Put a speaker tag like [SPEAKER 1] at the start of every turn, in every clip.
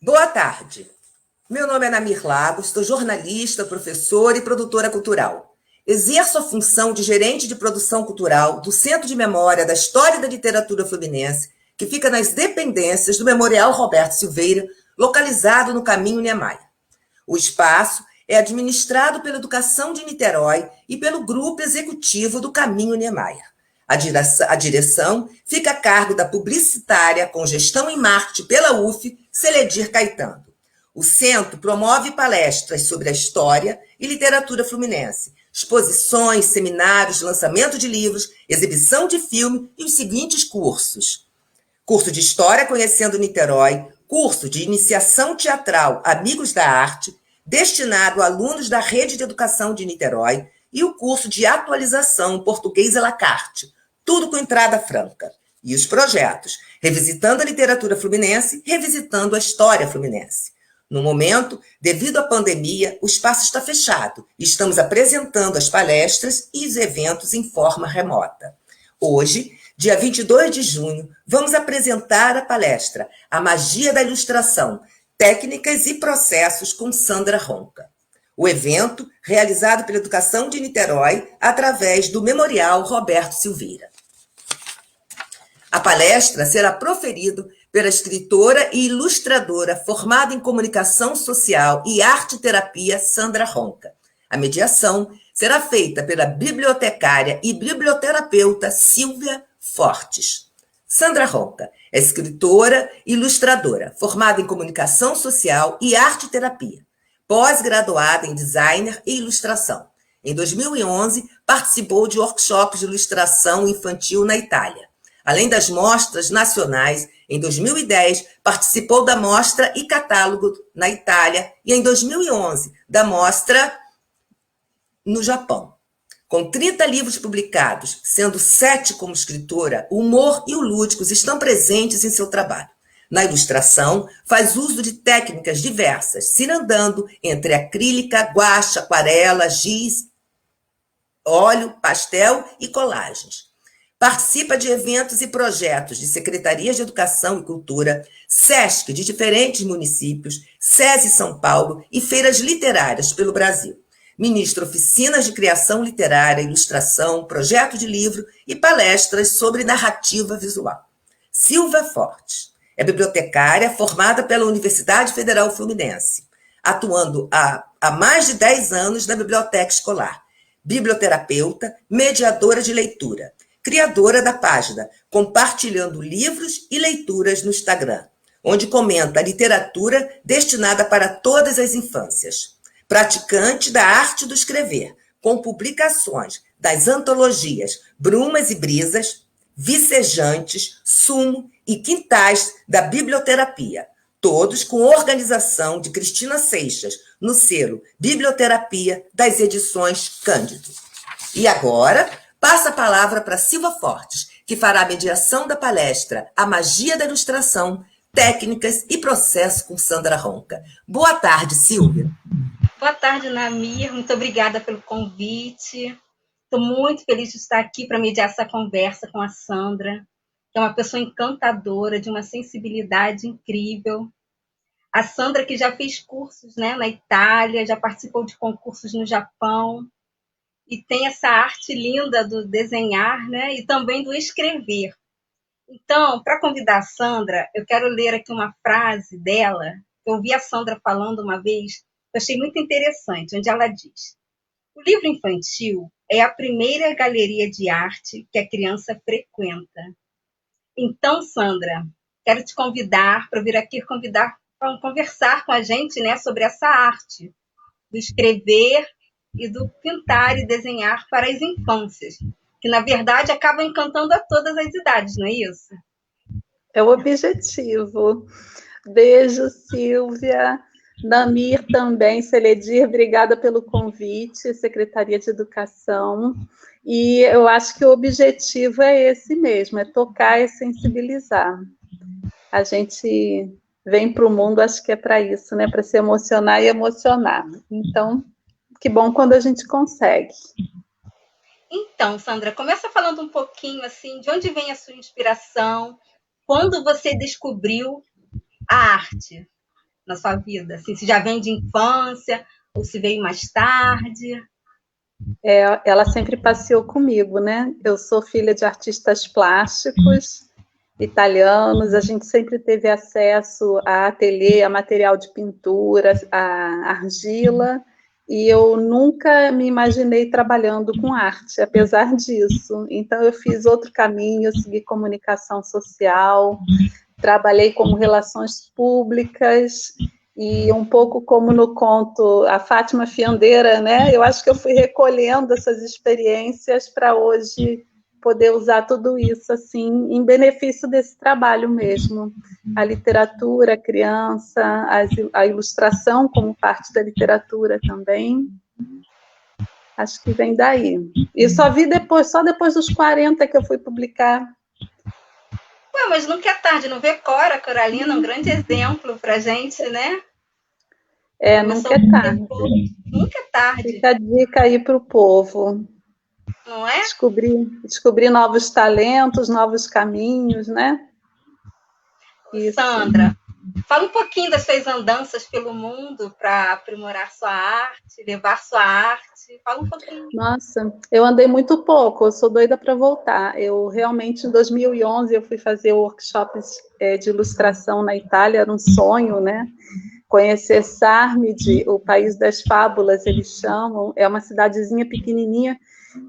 [SPEAKER 1] Boa tarde. Meu nome é Namir Lagos, sou jornalista, professora e produtora cultural. Exerço a função de gerente de produção cultural do Centro de Memória da História e da Literatura Fluminense, que fica nas dependências do Memorial Roberto Silveira, localizado no Caminho Niemeyer. O espaço é administrado pela Educação de Niterói e pelo Grupo Executivo do Caminho Niemeyer. A direção fica a cargo da publicitária com gestão em marketing pela UF, Celedir Caetano. O centro promove palestras sobre a história e literatura fluminense, exposições, seminários, lançamento de livros, exibição de filme e os seguintes cursos: curso de História Conhecendo Niterói, curso de Iniciação Teatral Amigos da Arte, destinado a alunos da Rede de Educação de Niterói, e o curso de Atualização Português à la carte, tudo com entrada franca. E os projetos: Revisitando a Literatura Fluminense, Revisitando a História Fluminense. No momento, devido à pandemia, o espaço está fechado e estamos apresentando as palestras e os eventos em forma remota. Hoje, dia 22 de junho, vamos apresentar a palestra A Magia da Ilustração, Técnicas e Processos com Sandra Ronca. O evento, realizado pela Educação de Niterói, através do Memorial Roberto Silveira. A palestra será proferida pela escritora e ilustradora formada em Comunicação Social e Arte-Terapia Sandra Ronca. A mediação será feita pela bibliotecária e biblioterapeuta Silvia Fortes. Sandra Ronca é escritora e ilustradora, formada em Comunicação Social e Arte-Terapia, pós-graduada em Designer e Ilustração. Em 2011, participou de workshops de ilustração infantil na Itália. Além das mostras nacionais, em 2010, participou da Mostra e Catálogo na Itália e, em 2011, da Mostra no Japão. Com 30 livros publicados, sendo 7 como escritora, o humor e o lúdicos estão presentes em seu trabalho. Na ilustração, faz uso de técnicas diversas, cirandando entre acrílica, guache, aquarela, giz, óleo, pastel e colagens. Participa de eventos e projetos de Secretarias de Educação e Cultura, SESC de diferentes municípios, SESI São Paulo e feiras literárias pelo Brasil. Ministra oficinas de criação literária, ilustração, projeto de livro e palestras sobre narrativa visual. Silvia Fortes é bibliotecária formada pela Universidade Federal Fluminense, atuando há mais de 10 anos na biblioteca escolar. Biblioterapeuta, mediadora de leitura, criadora da página Compartilhando Livros e Leituras no Instagram, onde comenta a literatura destinada para todas as infâncias. Praticante da arte do escrever, com publicações das antologias Brumas e Brisas, Vicejantes, Sumo e Quintais da Biblioterapia, todos com organização de Cristina Seixas, no selo Biblioterapia das Edições Cândido. E agora, passa a palavra para Silvia Fortes, que fará a mediação da palestra A Magia da Ilustração, Técnicas e Processos com Sandra Ronca. Boa tarde, Silvia.
[SPEAKER 2] Boa tarde, Namir. Muito obrigada pelo convite. Estou muito feliz de estar aqui para mediar essa conversa com a Sandra, que é uma pessoa encantadora, de uma sensibilidade incrível. A Sandra, que já fez cursos, né, na Itália, já participou de concursos no Japão, e tem essa arte linda do desenhar, né, e também do escrever. Então, para convidar a Sandra, eu quero ler aqui uma frase dela, que eu ouvi a Sandra falando uma vez, eu achei muito interessante, onde ela diz: o livro infantil é a primeira galeria de arte que a criança frequenta. Então, Sandra, quero te convidar para vir aqui conversar com a gente, né, sobre essa arte do escrever e do pintar e desenhar para as infâncias, que, na verdade, acabam encantando a todas as idades, não é isso?
[SPEAKER 3] É o objetivo. Beijo, Silvia. Namir também, Celedir, obrigada pelo convite, Secretaria de Educação. E eu acho que o objetivo é esse mesmo, é tocar e sensibilizar. A gente vem para o mundo, acho que é para isso, né? Para se emocionar e emocionar. Então, que bom quando a gente consegue.
[SPEAKER 2] Então, Sandra, começa falando um pouquinho assim, de onde vem a sua inspiração, quando você descobriu a arte? na sua vida? Assim, se já vem de infância ou se veio mais tarde?
[SPEAKER 3] Ela sempre passeou comigo, né? Eu sou filha de artistas plásticos italianos, a gente sempre teve acesso a ateliê, a material de pintura, a argila, e eu nunca me imaginei trabalhando com arte, apesar disso. Então, eu fiz outro caminho, eu segui comunicação social, trabalhei como relações públicas, e um pouco como no conto A Fátima Fiandeira, né? Eu acho que eu fui recolhendo essas experiências para hoje poder usar tudo isso assim em benefício desse trabalho mesmo. A literatura, a criança, a ilustração como parte da literatura também. Acho que vem daí. E só vi depois, só depois dos 40 que eu fui publicar.
[SPEAKER 2] Ué, mas nunca é tarde, não vê Cora, Coralina, um grande exemplo pra gente, né?
[SPEAKER 3] Nunca é tarde.
[SPEAKER 2] Nunca é tarde.
[SPEAKER 3] Fica a dica aí para o povo.
[SPEAKER 2] Não é?
[SPEAKER 3] Descobrir novos talentos, novos caminhos, né?
[SPEAKER 2] Isso. Sandra, fala um pouquinho das suas andanças pelo mundo para aprimorar sua arte, levar sua arte. Fala um pouquinho.
[SPEAKER 3] Nossa, eu andei muito pouco, eu sou doida para voltar. Eu realmente, em 2011, eu fui fazer workshops de ilustração na Itália, era um sonho, né? Conhecer Sarmidi, o país das fábulas, eles chamam, é uma cidadezinha pequenininha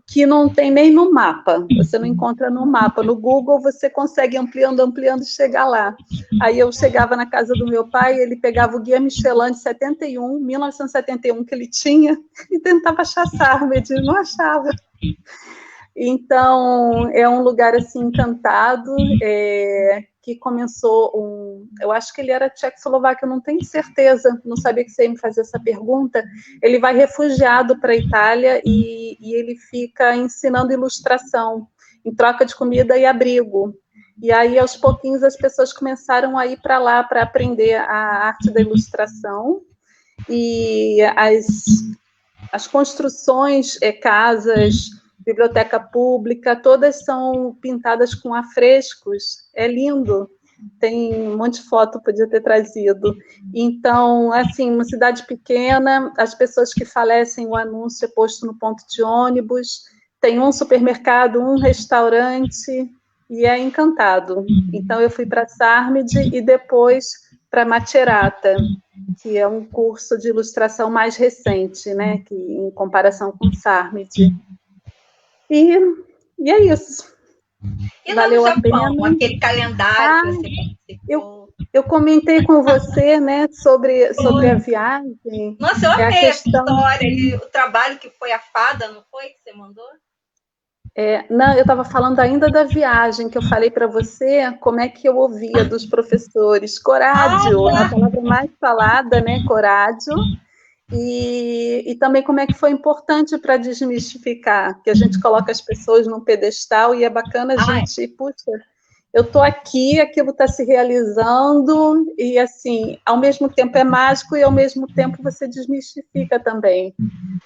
[SPEAKER 3] que não tem nem no mapa, você não encontra no mapa, no Google você consegue ampliando e chegar lá. Aí eu chegava na casa do meu pai, ele pegava o Guia Michelin de 1971 que ele tinha, e tentava achar Sarmedi, não achava. Então, é um lugar assim encantado, que começou eu acho que ele era tchecoslovaco, eu não tenho certeza, não sabia que você ia me fazer essa pergunta. Ele vai refugiado para a Itália e ele fica ensinando ilustração em troca de comida e abrigo. E aí, aos pouquinhos, as pessoas começaram a ir para lá para aprender a arte da ilustração, e as construções, casas, biblioteca pública, todas são pintadas com afrescos, é lindo, tem um monte de foto, podia ter trazido. Então, assim, uma cidade pequena, as pessoas que falecem, o anúncio é posto no ponto de ônibus, tem um supermercado, um restaurante, e é encantado. Então, eu fui para Sarmedi e depois para Macerata, que é um curso de ilustração mais recente, né, que, em comparação com Sarmedi. E é isso.
[SPEAKER 2] E
[SPEAKER 3] valeu
[SPEAKER 2] lá no Japão,
[SPEAKER 3] a pena.
[SPEAKER 2] aquele calendário que você participou.
[SPEAKER 3] Eu comentei com você, né, sobre a viagem.
[SPEAKER 2] Nossa, eu amei
[SPEAKER 3] a questão...
[SPEAKER 2] essa história, o trabalho que foi a fada, não foi, que você mandou?
[SPEAKER 3] Não, eu estava falando ainda da viagem, que eu falei para você como é que eu ouvia dos professores. Corádio, a palavra mais falada, né, corádio. E também como é que foi importante para desmistificar, que a gente coloca as pessoas num pedestal e é bacana a gente, puxa, eu estou aqui, aquilo está se realizando, e assim, ao mesmo tempo é mágico e ao mesmo tempo você desmistifica também.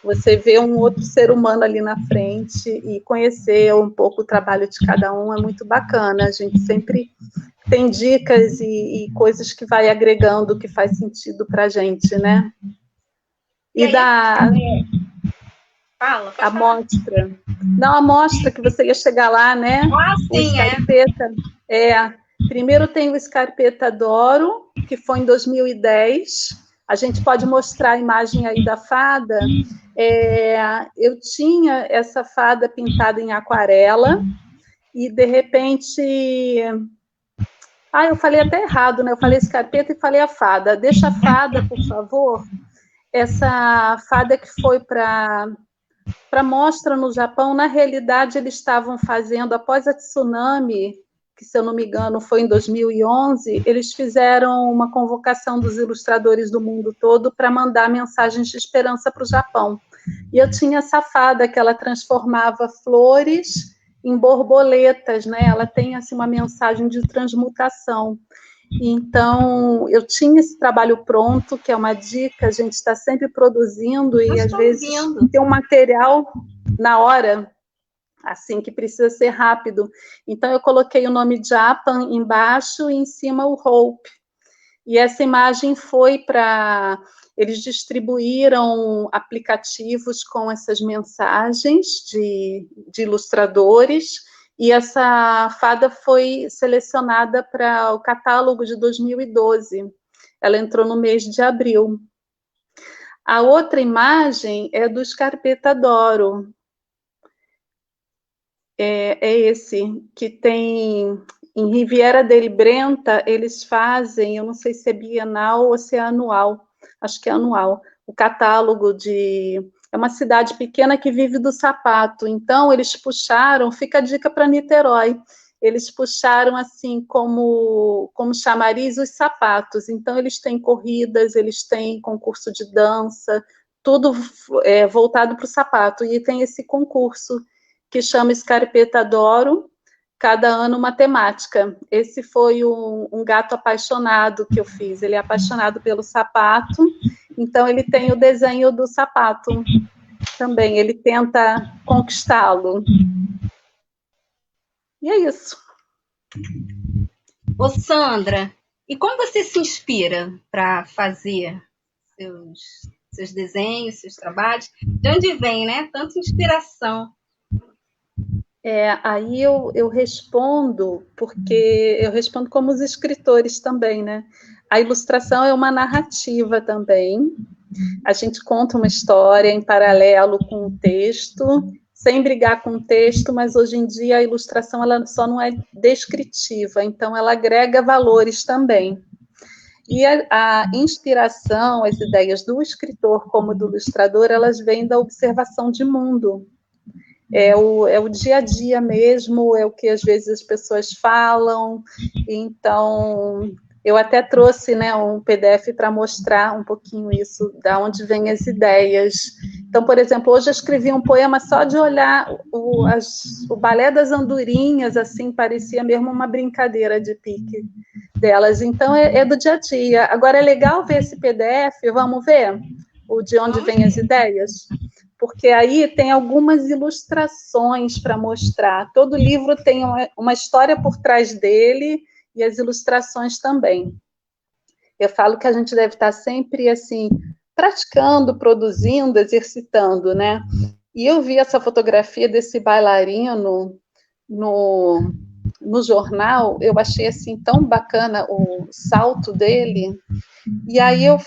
[SPEAKER 3] Você vê um outro ser humano ali na frente e conhecer um pouco o trabalho de cada um é muito bacana. A gente sempre tem dicas e coisas que vai agregando, que faz sentido para a gente, né? E da amostra. Não, a amostra que você ia chegar lá, né?
[SPEAKER 2] Sim,
[SPEAKER 3] o Scarpetta. Primeiro tem o Scarpetta d'Oro, que foi em 2010. A gente pode mostrar a imagem aí da fada. Eu tinha essa fada pintada em aquarela e, de repente... eu falei até errado, né? Eu falei Scarpetta e falei a fada. Deixa a fada, por favor. Essa fada que foi para mostra no Japão, na realidade, eles estavam fazendo, após a tsunami, que, se eu não me engano, foi em 2011, eles fizeram uma convocação dos ilustradores do mundo todo para mandar mensagens de esperança para o Japão. E eu tinha essa fada que ela transformava flores em borboletas, né? Ela tem assim, uma mensagem de transmutação. Então, eu tinha esse trabalho pronto, que é uma dica, a gente está sempre produzindo e, às vezes, tem um material na hora, assim, que precisa ser rápido. Então, eu coloquei o nome Japan embaixo e em cima o Hope. e essa imagem foi para... Eles distribuíram aplicativos com essas mensagens de ilustradores, e essa fada foi selecionada para o catálogo de 2012. Ela entrou no mês de abril. A outra imagem é do Scarpetta d'Oro. É esse, que tem... Em Riviera del Brenta, eles fazem, eu não sei se é bienal ou se é anual, acho que é anual, o catálogo de... É uma cidade pequena que vive do sapato, então eles puxaram, fica a dica para Niterói, eles puxaram assim como chamariz os sapatos, então eles têm corridas, eles têm concurso de dança, tudo voltado para o sapato, e tem esse concurso que chama Scarpetta d'Oro, cada ano uma temática. Esse foi um gato apaixonado que eu fiz, ele é apaixonado pelo sapato, então ele tem o desenho do sapato também, ele tenta conquistá-lo. E é isso.
[SPEAKER 2] Ô, Sandra, e como você se inspira para fazer seus desenhos, seus trabalhos? De onde vem, né? Tanta inspiração.
[SPEAKER 3] Aí eu respondo, porque eu respondo como os escritores também, né? A ilustração é uma narrativa também. A gente conta uma história em paralelo com o texto, sem brigar com o texto, mas hoje em dia a ilustração ela só não é descritiva, então ela agrega valores também. E a inspiração, as ideias do escritor como do ilustrador, elas vêm da observação de mundo. É o dia a dia mesmo, é o que às vezes as pessoas falam. Então, eu até trouxe, né, um PDF para mostrar um pouquinho isso, da onde vêm as ideias. Então, por exemplo, hoje eu escrevi um poema só de olhar o balé das andorinhas, assim, parecia mesmo uma brincadeira de pique delas. Então, é do dia a dia. Agora, é legal ver esse PDF, vamos ver o de onde vêm as ideias? Porque aí tem algumas ilustrações para mostrar. Todo livro tem uma história por trás dele e as ilustrações também. Eu falo que a gente deve estar sempre assim praticando, produzindo, exercitando, né? E eu vi essa fotografia desse bailarino no jornal, eu achei assim tão bacana o salto dele. E aí eu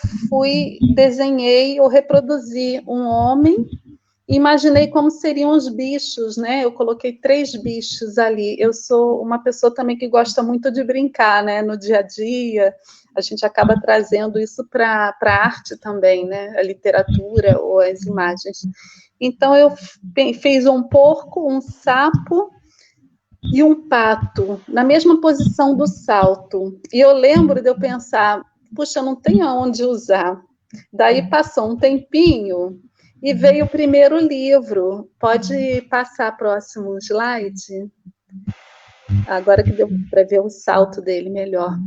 [SPEAKER 3] desenhei ou reproduzi um homem. Imaginei como seriam os bichos, né? Eu coloquei 3 bichos ali. Eu sou uma pessoa também que gosta muito de brincar, né? No dia a dia, a gente acaba trazendo isso para a arte também, né? A literatura ou as imagens. Então, eu fiz um porco, um sapo e um pato, na mesma posição do salto. E eu lembro de eu pensar, puxa, não tem aonde usar. Daí passou um tempinho, e veio o primeiro livro. Pode passar próximo slide? Agora que deu para ver o salto dele melhor.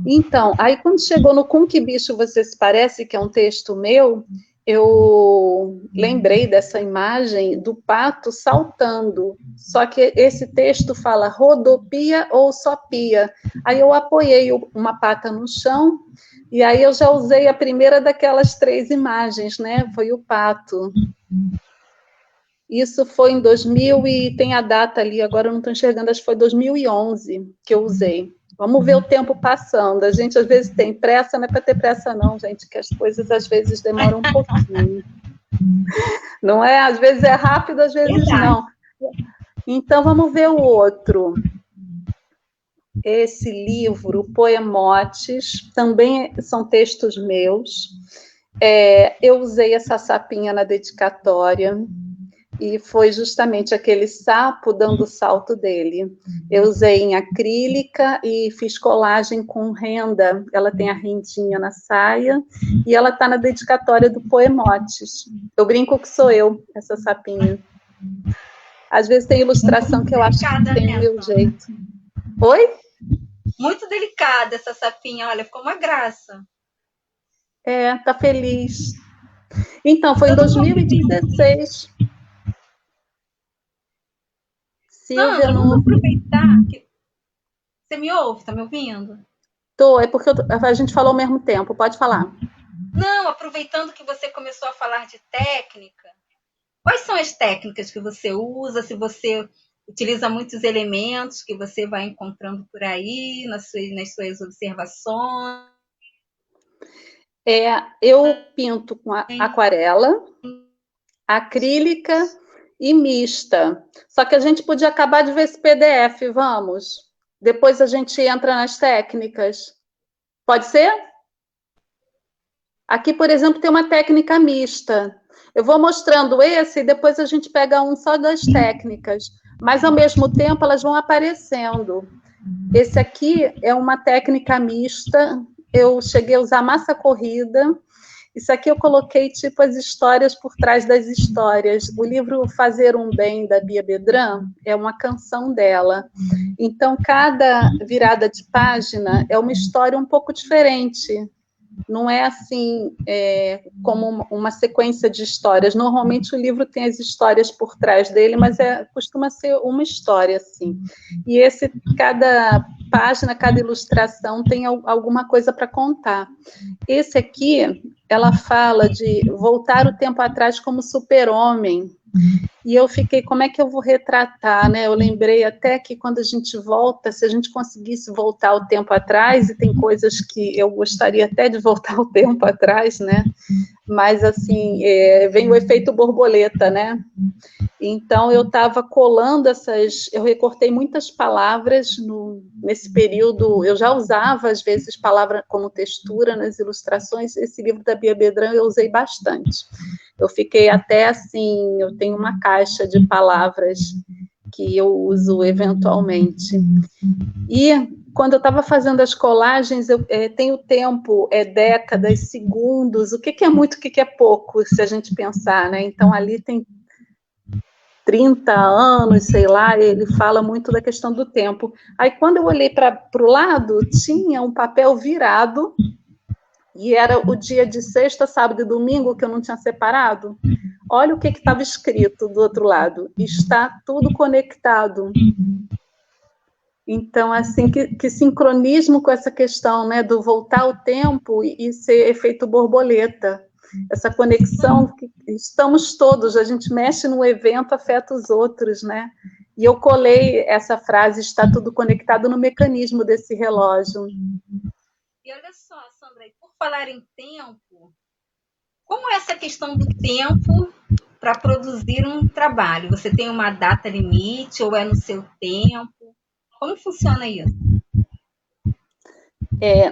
[SPEAKER 3] Então, aí quando chegou no Com Que Bicho Você Se Parece, que é um texto meu, eu lembrei dessa imagem do pato saltando. Só que esse texto fala rodopia ou só pia. Aí eu apoiei uma pata no chão, e aí eu já usei a primeira daquelas 3 imagens, né? Foi o pato. Isso foi em 2000 e tem a data ali, agora eu não estou enxergando, acho que foi 2011 que eu usei. Vamos ver o tempo passando. A gente às vezes tem pressa, não é para ter pressa não, gente, que as coisas às vezes demoram um pouquinho. Não é? Às vezes é rápido, às vezes não. Então vamos ver o outro. Esse livro, Poemotes, também são textos meus. Eu usei essa sapinha na dedicatória, e foi justamente aquele sapo dando o salto dele. Eu usei em acrílica e fiz colagem com renda. Ela tem a rendinha na saia, e ela está na dedicatória do Poemotes. Eu brinco que sou eu, essa sapinha. Às vezes tem ilustração que eu acho que tem o meu jeito. Oi?
[SPEAKER 2] Muito delicada essa sapinha, olha, ficou uma graça.
[SPEAKER 3] Tá feliz. Então, foi em 2016.
[SPEAKER 2] Sandra, vamos aproveitar que... Você me ouve? Tá me ouvindo?
[SPEAKER 3] É porque a gente falou ao mesmo tempo, pode falar.
[SPEAKER 2] Não, aproveitando que você começou a falar de técnica, quais são as técnicas que você usa, se você utiliza muitos elementos que você vai encontrando por aí, nas suas observações?
[SPEAKER 3] Eu pinto com aquarela, acrílica e mista. Só que a gente podia acabar de ver esse PDF, vamos? Depois a gente entra nas técnicas. Pode ser? Aqui, por exemplo, tem uma técnica mista. Eu vou mostrando esse e depois a gente pega um só das técnicas. Mas, ao mesmo tempo, elas vão aparecendo. Esse aqui é uma técnica mista. Eu cheguei a usar massa corrida. Isso aqui eu coloquei, tipo, as histórias por trás das histórias. O livro Fazer um Bem, da Bia Bedran, é uma canção dela. Então, cada virada de página é uma história um pouco diferente. Não é assim, como uma sequência de histórias. Normalmente o livro tem as histórias por trás dele, mas costuma ser uma história, assim. E cada página, cada ilustração tem alguma coisa para contar. Esse aqui, ela fala de voltar o tempo atrás como super-homem. E eu fiquei, como é que eu vou retratar, né? Eu lembrei até que quando a gente volta, se a gente conseguisse voltar o tempo atrás, e tem coisas que eu gostaria até de voltar o tempo atrás, né? Mas, assim, vem o efeito borboleta, né? Então, eu estava colando eu recortei muitas palavras nesse período, eu já usava, às vezes, palavra como textura nas ilustrações, esse livro da Bia Bedran eu usei bastante. Eu fiquei até assim, eu tenho uma caixa de palavras que eu uso eventualmente. E quando eu estava fazendo as colagens, eu tenho tempo, décadas, segundos, o que é muito, o que é pouco, se a gente pensar, né? Então, ali tem 30 anos, sei lá, ele fala muito da questão do tempo. Aí, quando eu olhei para o lado, tinha um papel virado, e era o dia de sexta, sábado e domingo que eu não tinha separado. Olha o que estava escrito do outro lado. Está tudo conectado. Então, assim, que sincronismo com essa questão, né, do voltar ao tempo e ser efeito borboleta. Essa conexão que estamos todos, a gente mexe no evento, afeta os outros, né? E eu colei essa frase, está tudo conectado, no mecanismo desse relógio.
[SPEAKER 2] E olha só, Sandra, por falar em tempo, como é essa questão do tempo para produzir um trabalho? Você tem uma data limite ou é no seu tempo? Como funciona isso?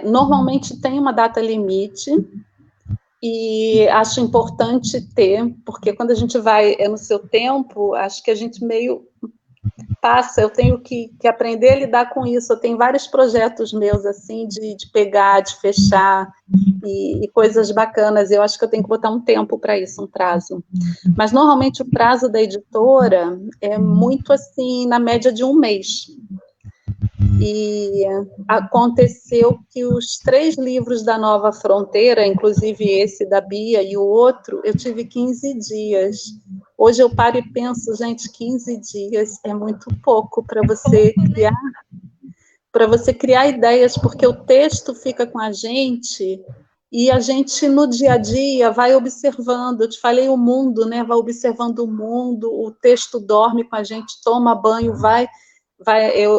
[SPEAKER 3] Normalmente tem uma data limite e acho importante ter, porque quando a gente vai no seu tempo, acho que a gente meio passa, eu tenho que aprender a lidar com isso. Eu tenho vários projetos meus, assim, de pegar, de fechar, e coisas bacanas. Eu acho que eu tenho que botar um tempo para isso, um prazo. Mas, normalmente, o prazo da editora é muito, assim, na média de um mês. E aconteceu que os 3 livros da Nova Fronteira, inclusive esse da Bia e o outro, eu tive 15 dias. Hoje eu paro e penso, gente, 15 dias é muito pouco para você criar ideias, porque o texto fica com a gente e a gente, no dia a dia, vai observando. Eu te falei o mundo, né? Vai observando o mundo, o texto dorme com a gente, toma banho,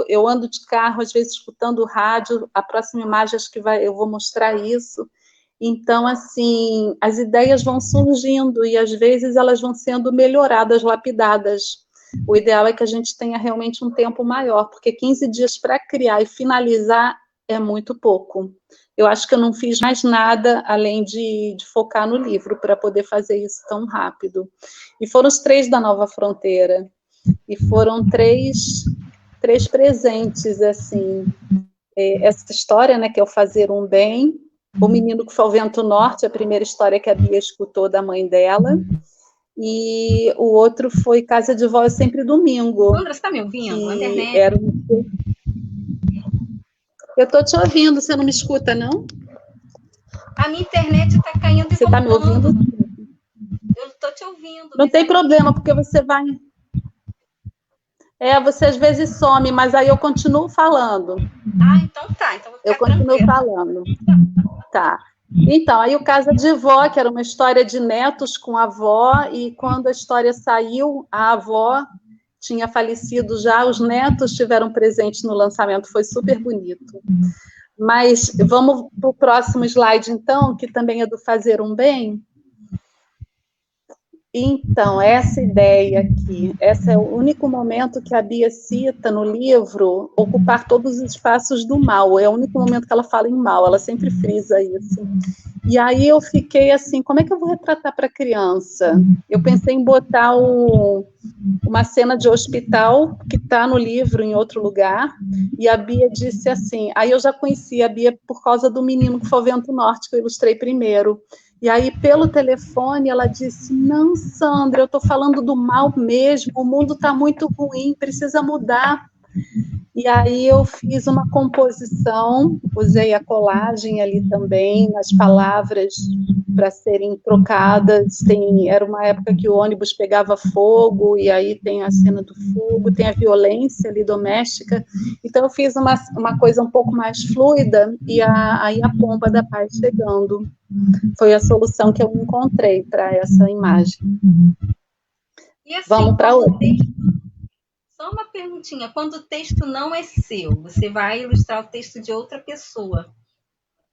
[SPEAKER 3] eu ando de carro, às vezes, escutando rádio. A próxima imagem, acho que eu vou mostrar isso. Então, assim, as ideias vão surgindo e, às vezes, elas vão sendo melhoradas, lapidadas. O ideal é que a gente tenha realmente um tempo maior, porque 15 dias para criar e finalizar é muito pouco. Eu acho que eu não fiz mais nada além de focar no livro para poder fazer isso tão rápido. E foram os 3 da Nova Fronteira. E foram 3 presentes, assim. Essa história, né, que é o Fazer um Bem, O Menino que Foi ao Vento Norte, a primeira história que a Bia escutou da mãe dela, e o outro foi Casa de Vó é Sempre Domingo.
[SPEAKER 2] Sandra, você está me ouvindo?
[SPEAKER 3] Eu estou te ouvindo, você não me escuta, não?
[SPEAKER 2] A minha internet está caindo e
[SPEAKER 3] você está me ouvindo?
[SPEAKER 2] Eu estou te ouvindo.
[SPEAKER 3] Não tem problema, porque você vai... Você às vezes some, mas aí eu continuo falando.
[SPEAKER 2] Então tá. Então vou ficar
[SPEAKER 3] eu continuo
[SPEAKER 2] tranquila.
[SPEAKER 3] falando. Tá. Então, aí o Casa de Vó, que era uma história de netos com a avó, e quando a história saiu, a avó tinha falecido já, os netos tiveram presente no lançamento, foi super bonito. Mas vamos para o próximo slide, então, que também é do Fazer um Bem. Então, essa ideia aqui, esse é o único momento que a Bia cita no livro, ocupar todos os espaços do mal, é o único momento que ela fala em mal, ela sempre frisa isso. E aí eu fiquei assim, como é que eu vou retratar para criança? Eu pensei em botar uma cena de hospital, que está no livro em outro lugar, e a Bia disse assim, aí eu já conhecia a Bia por causa do Menino que foi ao Vento Norte, que eu ilustrei primeiro. E aí, pelo telefone, ela disse, não, Sandra, eu estou falando do mal mesmo, o mundo está muito ruim, precisa mudar. E aí eu fiz uma composição, usei a colagem ali também, as palavras para serem trocadas. Era uma época que o ônibus pegava fogo, e aí tem a cena do fogo, tem a violência ali doméstica. Então eu fiz uma coisa um pouco mais fluida, e aí a pomba da paz chegando. Foi a solução que eu encontrei para essa imagem.
[SPEAKER 2] E assim,
[SPEAKER 3] vamos para outra.
[SPEAKER 2] Só uma perguntinha, quando o texto não é seu, você vai ilustrar o texto de outra pessoa,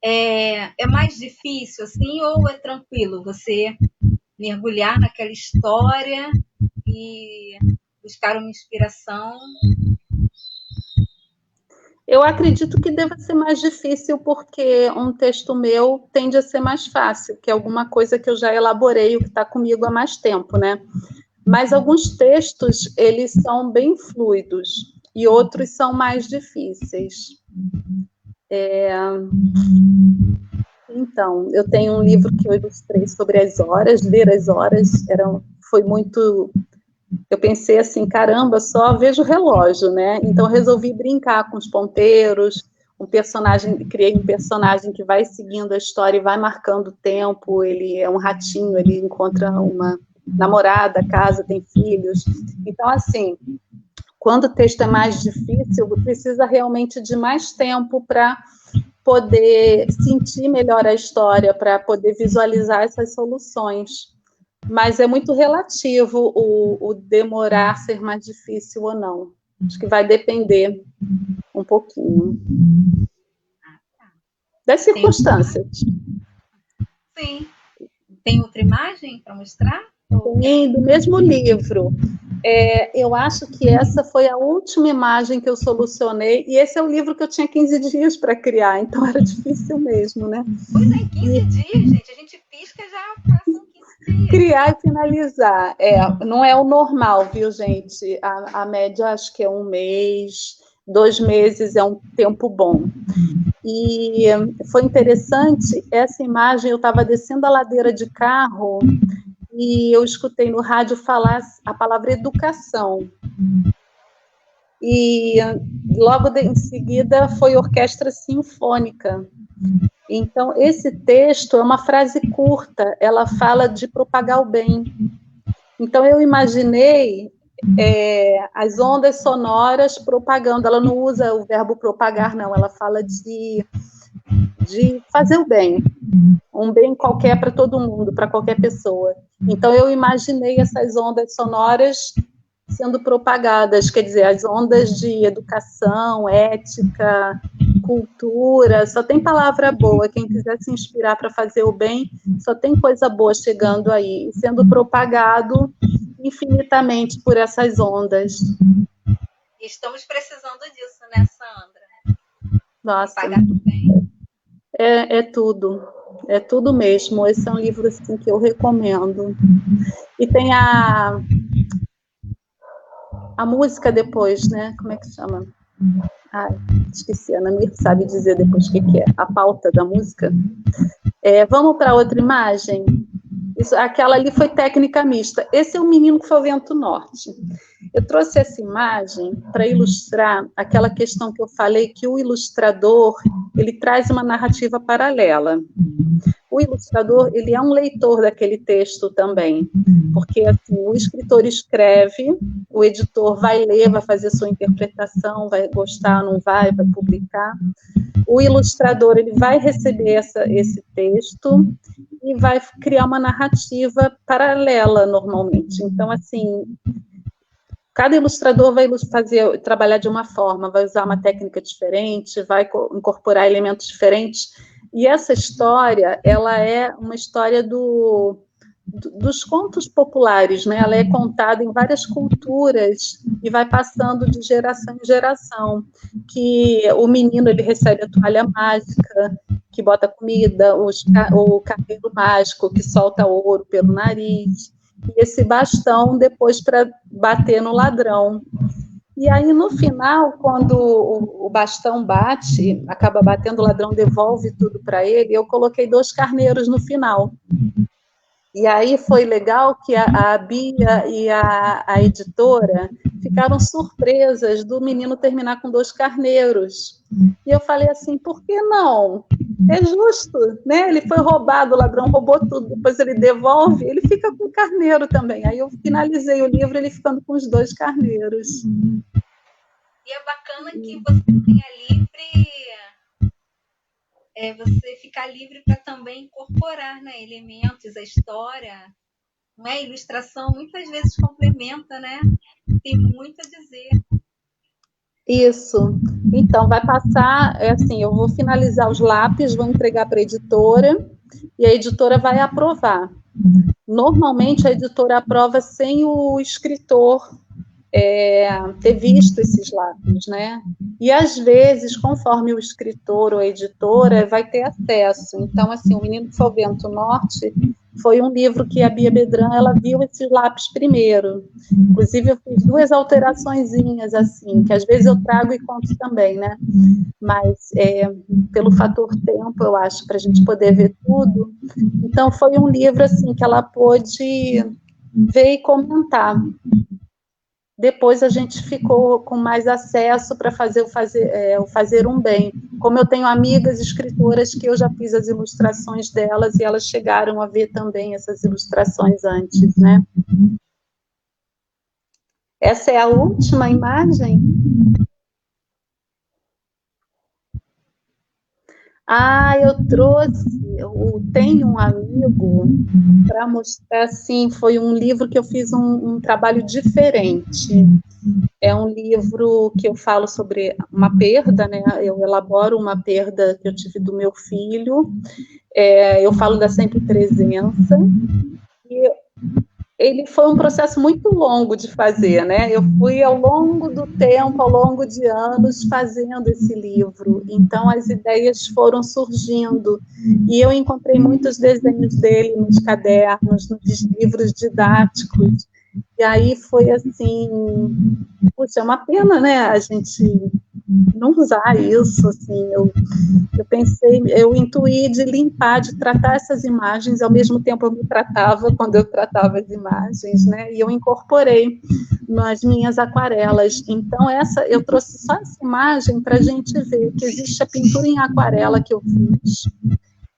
[SPEAKER 2] é mais difícil, assim, ou é tranquilo você mergulhar naquela história e buscar uma inspiração?
[SPEAKER 3] Eu acredito que deva ser mais difícil, porque um texto meu tende a ser mais fácil, que é alguma coisa que eu já elaborei, o que está comigo há mais tempo, né? Mas alguns textos, eles são bem fluidos, e outros são mais difíceis. Então, eu tenho um livro que eu ilustrei sobre as horas, ler as horas, foi muito... Eu pensei assim, caramba, só vejo o relógio, né? Então, resolvi brincar com os ponteiros, criei um personagem que vai seguindo a história e vai marcando o tempo, ele é um ratinho, ele encontra uma namorada, casa, tem filhos. Então, assim, quando o texto é mais difícil, precisa realmente de mais tempo para poder sentir melhor a história, para poder visualizar essas soluções. Mas é muito relativo o demorar ser mais difícil ou não. Acho que vai depender um pouquinho das circunstâncias.
[SPEAKER 2] Sim. Tem outra imagem para mostrar?
[SPEAKER 3] Tem, do mesmo livro. Eu acho que essa foi a última imagem que eu solucionei, e esse é o livro que eu tinha 15 dias para criar, então era difícil mesmo, né?
[SPEAKER 2] Pois é, 15 dias, gente, a gente pisca e já passam 15 dias.
[SPEAKER 3] Criar e finalizar, não é o normal, viu, gente? A média acho que é 1 mês, 2 meses é um tempo bom. E foi interessante, essa imagem, eu estava descendo a ladeira de carro, e eu escutei no rádio falar a palavra educação. E logo em seguida foi orquestra sinfônica. Então, esse texto é uma frase curta, ela fala de propagar o bem. Então, eu imaginei as ondas sonoras propagando. Ela não usa o verbo propagar, não, ela fala de fazer o bem. Um bem qualquer para todo mundo, para qualquer pessoa. Então, eu imaginei essas ondas sonoras sendo propagadas, quer dizer, as ondas de educação, ética, cultura, só tem palavra boa. Quem quiser se inspirar para fazer o bem, só tem coisa boa chegando aí, sendo propagado infinitamente por essas ondas.
[SPEAKER 2] Estamos precisando disso, né, Sandra?
[SPEAKER 3] Nossa,
[SPEAKER 2] propagar o bem.
[SPEAKER 3] É tudo mesmo. Esse é um livro assim, que eu recomendo. E tem a música depois, né? Como é que chama? Esqueci, a Ana Mir sabe dizer depois o que é. A pauta da música. Vamos para outra imagem? Aquela ali foi técnica mista. Esse é o Menino que foi ao Vento Norte. Eu trouxe essa imagem para ilustrar aquela questão que eu falei, que o ilustrador, ele traz uma narrativa paralela. o ilustrador, ele é um leitor daquele texto também, porque assim, o escritor escreve, o editor vai ler, vai fazer sua interpretação, vai gostar, não vai publicar. O ilustrador, ele vai receber esse texto e vai criar uma narrativa paralela, normalmente. Então, assim, cada ilustrador vai trabalhar de uma forma, vai usar uma técnica diferente, vai incorporar elementos diferentes. E essa história, ela é uma história dos contos populares, né? Ela é contada em várias culturas e vai passando de geração em geração. Que o menino, ele recebe a toalha mágica, que bota comida, o cabelo mágico, que solta ouro pelo nariz, e esse bastão depois para bater no ladrão. E aí, no final, quando o bastão bate, acaba batendo, o ladrão devolve tudo para ele, eu coloquei 2 carneiros no final. E aí foi legal que a Bia e a editora ficaram surpresas do menino terminar com 2 carneiros. E eu falei assim, por que não? É justo, né? Ele foi roubado, o ladrão roubou tudo, depois ele devolve, ele fica com o carneiro também. Aí eu finalizei o livro, ele ficando com os 2 carneiros.
[SPEAKER 2] E é bacana que você tenha livre... você ficar livre para também incorporar, né, elementos, a história, não é? A ilustração muitas vezes complementa, né? Tem muito a dizer.
[SPEAKER 3] Isso. Então, vai passar, assim, eu vou finalizar os lápis, vou entregar para a editora, e a editora vai aprovar. Normalmente, a editora aprova sem o escritor ter visto esses lápis, né? E, às vezes, conforme o escritor ou a editora vai ter acesso. Então, assim, O Menino que Foi ao Vento Norte foi um livro que a Bia Bedran, ela viu esses lápis primeiro. Inclusive, eu fiz 2 alteraçõezinhas, assim, que às vezes eu trago e conto também, né? Mas, pelo fator tempo, eu acho, para a gente poder ver tudo. Então, foi um livro, assim, que ela pôde ver e comentar. Depois a gente ficou com mais acesso para fazer o Fazer um Bem. Como eu tenho amigas escritoras que eu já fiz as ilustrações delas e elas chegaram a ver também essas ilustrações antes, né? Essa é a última imagem? Eu trouxe, eu tenho um amigo para mostrar, assim, foi um livro que eu fiz um trabalho diferente. É um livro que eu falo sobre uma perda, né? Eu elaboro uma perda que eu tive do meu filho, eu falo da sempre presença, e ele foi um processo muito longo de fazer, né? Eu fui ao longo do tempo, ao longo de anos, fazendo esse livro. Então, as ideias foram surgindo. E eu encontrei muitos desenhos dele nos cadernos, nos livros didáticos. E aí foi assim... Puxa, é uma pena, né? A gente não usar isso, assim. Eu pensei, eu intuí de limpar, de tratar essas imagens, ao mesmo tempo eu me tratava quando eu tratava as imagens, né? E eu incorporei nas minhas aquarelas. Então, eu trouxe só essa imagem para a gente ver que existe a pintura em aquarela que eu fiz.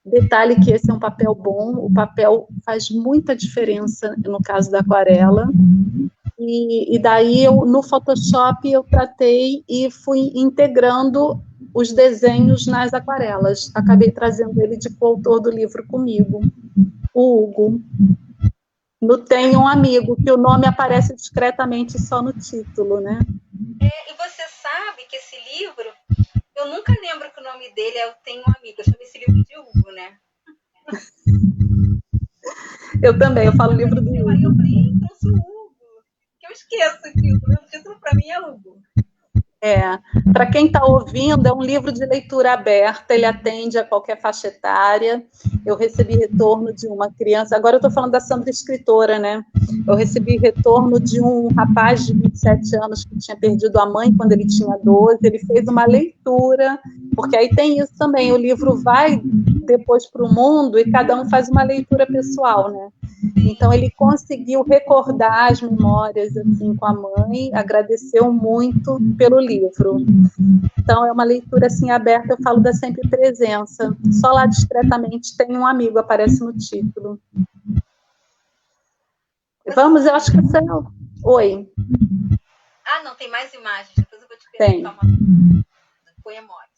[SPEAKER 3] Detalhe que esse é um papel bom, o papel faz muita diferença no caso da aquarela. E daí, no Photoshop, eu tratei e fui integrando os desenhos nas aquarelas. Acabei trazendo ele de coautor do livro comigo, o Hugo. Tem um amigo, que o nome aparece discretamente só no título, né?
[SPEAKER 2] E você sabe que esse livro, eu nunca lembro que o nome dele é Eu Tenho um Amigo, eu chamo esse livro de Hugo, né?
[SPEAKER 3] Eu também, eu falo livro do Hugo.
[SPEAKER 2] Aí eu falei, então sou Hugo. Eu esqueço que o meu título para mim é Hugo.
[SPEAKER 3] Para quem está ouvindo, é um livro de leitura aberta, ele atende a qualquer faixa etária. Eu recebi retorno de uma criança, agora eu estou falando da Sandra escritora, né? Eu recebi retorno de um rapaz de 27 anos que tinha perdido a mãe quando ele tinha 12, ele fez uma leitura, porque aí tem isso também, o livro vai depois para o mundo e cada um faz uma leitura pessoal, né? Então, ele conseguiu recordar as memórias assim, com a mãe, agradeceu muito pelo livro. Então, é uma leitura assim, aberta, eu falo da sempre presença. Só lá discretamente tem um amigo, aparece no título. Vamos, eu acho que você... Oi.
[SPEAKER 2] Ah, não, tem mais imagens, depois eu vou te perguntar uma poemótica.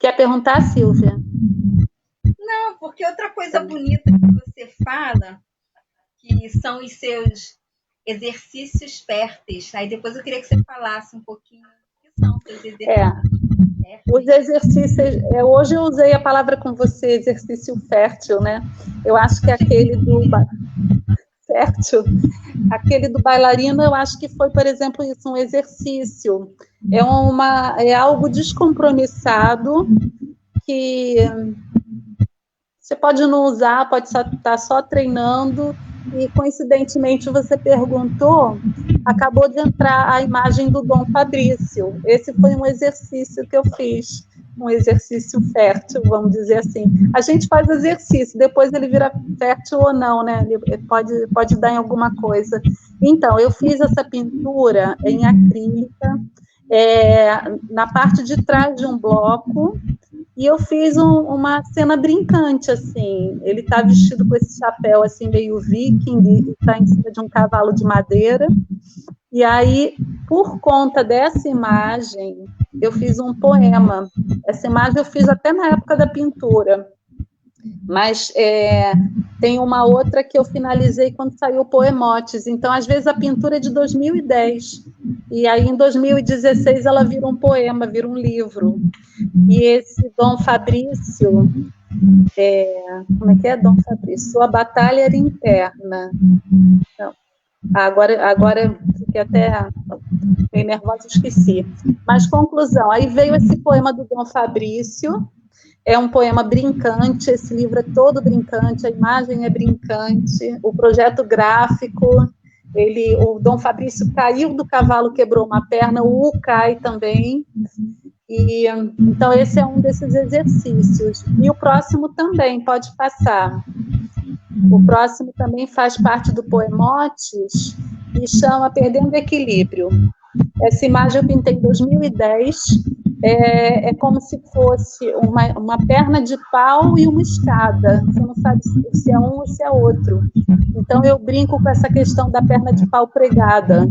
[SPEAKER 3] Quer perguntar, Silvia?
[SPEAKER 2] Não, porque outra coisa bonita que você fala, que são os seus exercícios férteis. Aí depois eu queria que você falasse um pouquinho o que são os seus exercícios férteis.
[SPEAKER 3] Os exercícios, hoje eu usei a palavra com você, exercício fértil, né? Eu acho que aquele do fértil, aquele do bailarino, eu acho que foi, por exemplo, isso, um exercício. É algo descompromissado que você pode não usar, pode estar só treinando, e coincidentemente você perguntou, acabou de entrar a imagem do Dom Fabrício. Esse foi um exercício que eu fiz, um exercício fértil, vamos dizer assim. A gente faz exercício, depois ele vira fértil ou não, né? Ele pode dar em alguma coisa. Então, eu fiz essa pintura em acrílica, na parte de trás de um bloco, e eu fiz uma cena brincante, assim. Ele está vestido com esse chapéu, assim, meio viking, e está em cima de um cavalo de madeira. E aí, por conta dessa imagem, eu fiz um poema. Essa imagem eu fiz até na época da pintura. Mas tem uma outra que eu finalizei quando saiu o Poemotes. Então, às vezes, a pintura é de 2010. E aí, em 2016, ela vira um poema, vira um livro. E esse Dom Fabrício, como é que é, Dom Fabrício? Sua batalha era interna. Não. Agora fiquei até meio nervosa, esqueci. Mas, conclusão, aí veio esse poema do Dom Fabrício. É um poema brincante, esse livro é todo brincante, a imagem é brincante, o projeto gráfico, o Dom Fabrício caiu do cavalo, quebrou uma perna, o U cai também, então esse é um desses exercícios. E o próximo também, pode passar. O próximo também faz parte do Poemotes e chama Perdendo o Equilíbrio. Essa imagem eu pintei em 2010, é como se fosse uma perna de pau e uma escada. Você não sabe se é um ou se é outro. Então, eu brinco com essa questão da perna de pau pregada.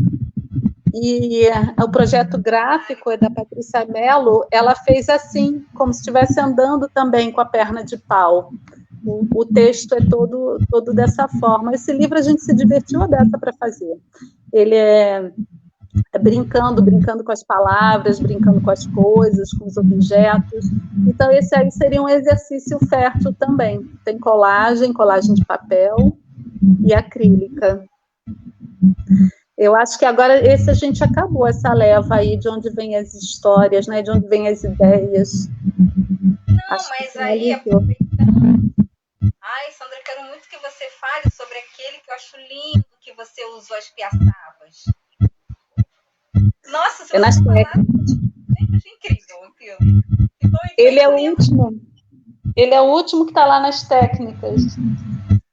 [SPEAKER 3] E o projeto gráfico é da Patrícia Mello, ela fez assim, como se estivesse andando também com a perna de pau. O texto é todo dessa forma. Esse livro a gente se divertiu a beça para fazer. Ele é brincando com as palavras, brincando com as coisas, com os objetos. Então, esse aí seria um exercício fértil também. Tem colagem de papel e acrílica. Eu acho que agora esse a gente acabou, essa leva aí de onde vêm as histórias, né, de onde vêm as ideias.
[SPEAKER 2] Não, acho mas aí, aproveitando... Ai, Sandra, quero muito que você fale sobre aquele que eu acho lindo, que você usou as piaçavas. Nossa, se você falar... Gente, incrível aquilo.
[SPEAKER 3] Ele é o último. Ele é o último que está lá nas técnicas.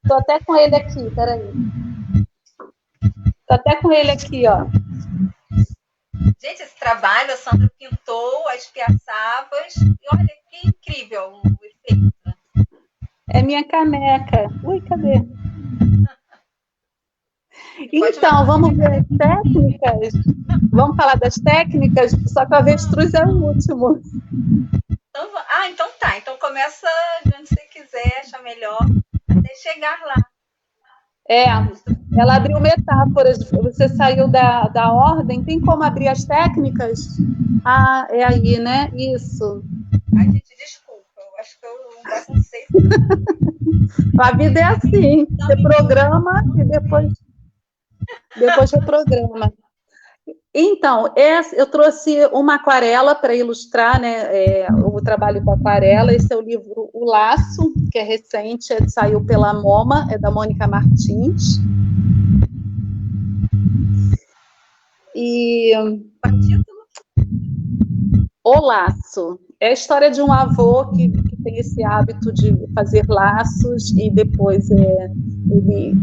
[SPEAKER 3] Estou até com ele aqui, peraí. Estou até com ele aqui, ó.
[SPEAKER 2] Gente, esse trabalho, a Sandra pintou as piaçavas e olha que incrível o efeito.
[SPEAKER 3] É minha caneca. Ui, cadê? Então, vamos ver técnicas. Vamos falar das técnicas, só que o avestruz é o último.
[SPEAKER 2] Então tá. Então começa de onde você quiser, achar melhor, até chegar lá.
[SPEAKER 3] Ela abriu metáforas, você saiu da ordem, tem como abrir as técnicas? Ah, é aí, né? Isso.
[SPEAKER 2] Ai, gente, desculpa, eu acho que eu não sei.
[SPEAKER 3] A vida é assim, você programa e depois reprograma. Então, eu trouxe uma aquarela para ilustrar, né, o trabalho com aquarela. Esse é o livro O Laço, que é recente, saiu pela MoMA, é da Mônica Martins. E o Laço é a história de um avô que tem esse hábito de fazer laços e depois ele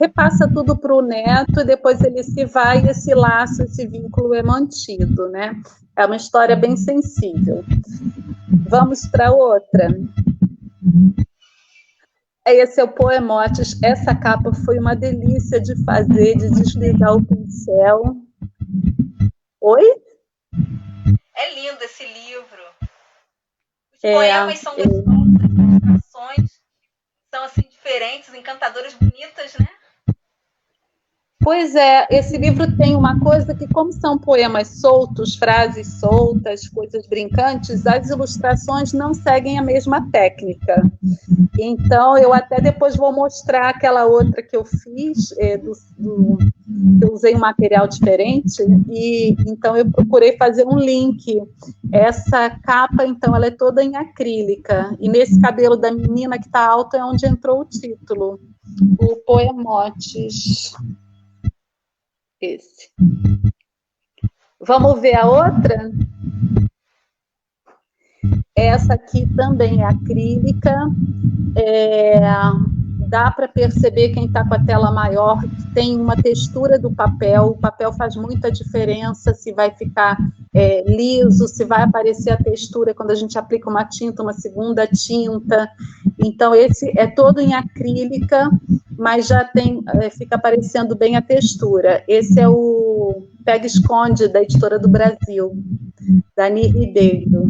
[SPEAKER 3] repassa tudo para o neto e depois ele se vai e esse laço, esse vínculo é mantido, né? É uma história bem sensível. Vamos para outra. Esse é o Poemotes. Essa capa foi uma delícia de fazer, de deslizar o pincel. Oi?
[SPEAKER 2] É lindo esse livro. Os poemas são gostosos, as ilustrações são assim diferentes, encantadoras, bonitas, né?
[SPEAKER 3] Pois é, esse livro tem uma coisa que, como são poemas soltos, frases soltas, coisas brincantes, as ilustrações não seguem a mesma técnica. Então, eu até depois vou mostrar aquela outra que eu fiz, eu usei um material diferente, e então eu procurei fazer um link. Essa capa, então, ela é toda em acrílica, e nesse cabelo da menina que está alto é onde entrou o título, o Poemotes. Esse. Vamos ver a outra? Essa aqui também é acrílica. Dá para perceber, quem está com a tela maior, que tem uma textura do papel. O papel faz muita diferença, se vai ficar liso, se vai aparecer a textura quando a gente aplica uma tinta, uma segunda tinta. Então, esse é todo em acrílica, mas já tem, fica aparecendo bem a textura. Esse é o Pega Esconde, da Editora do Brasil, Dani Ribeiro.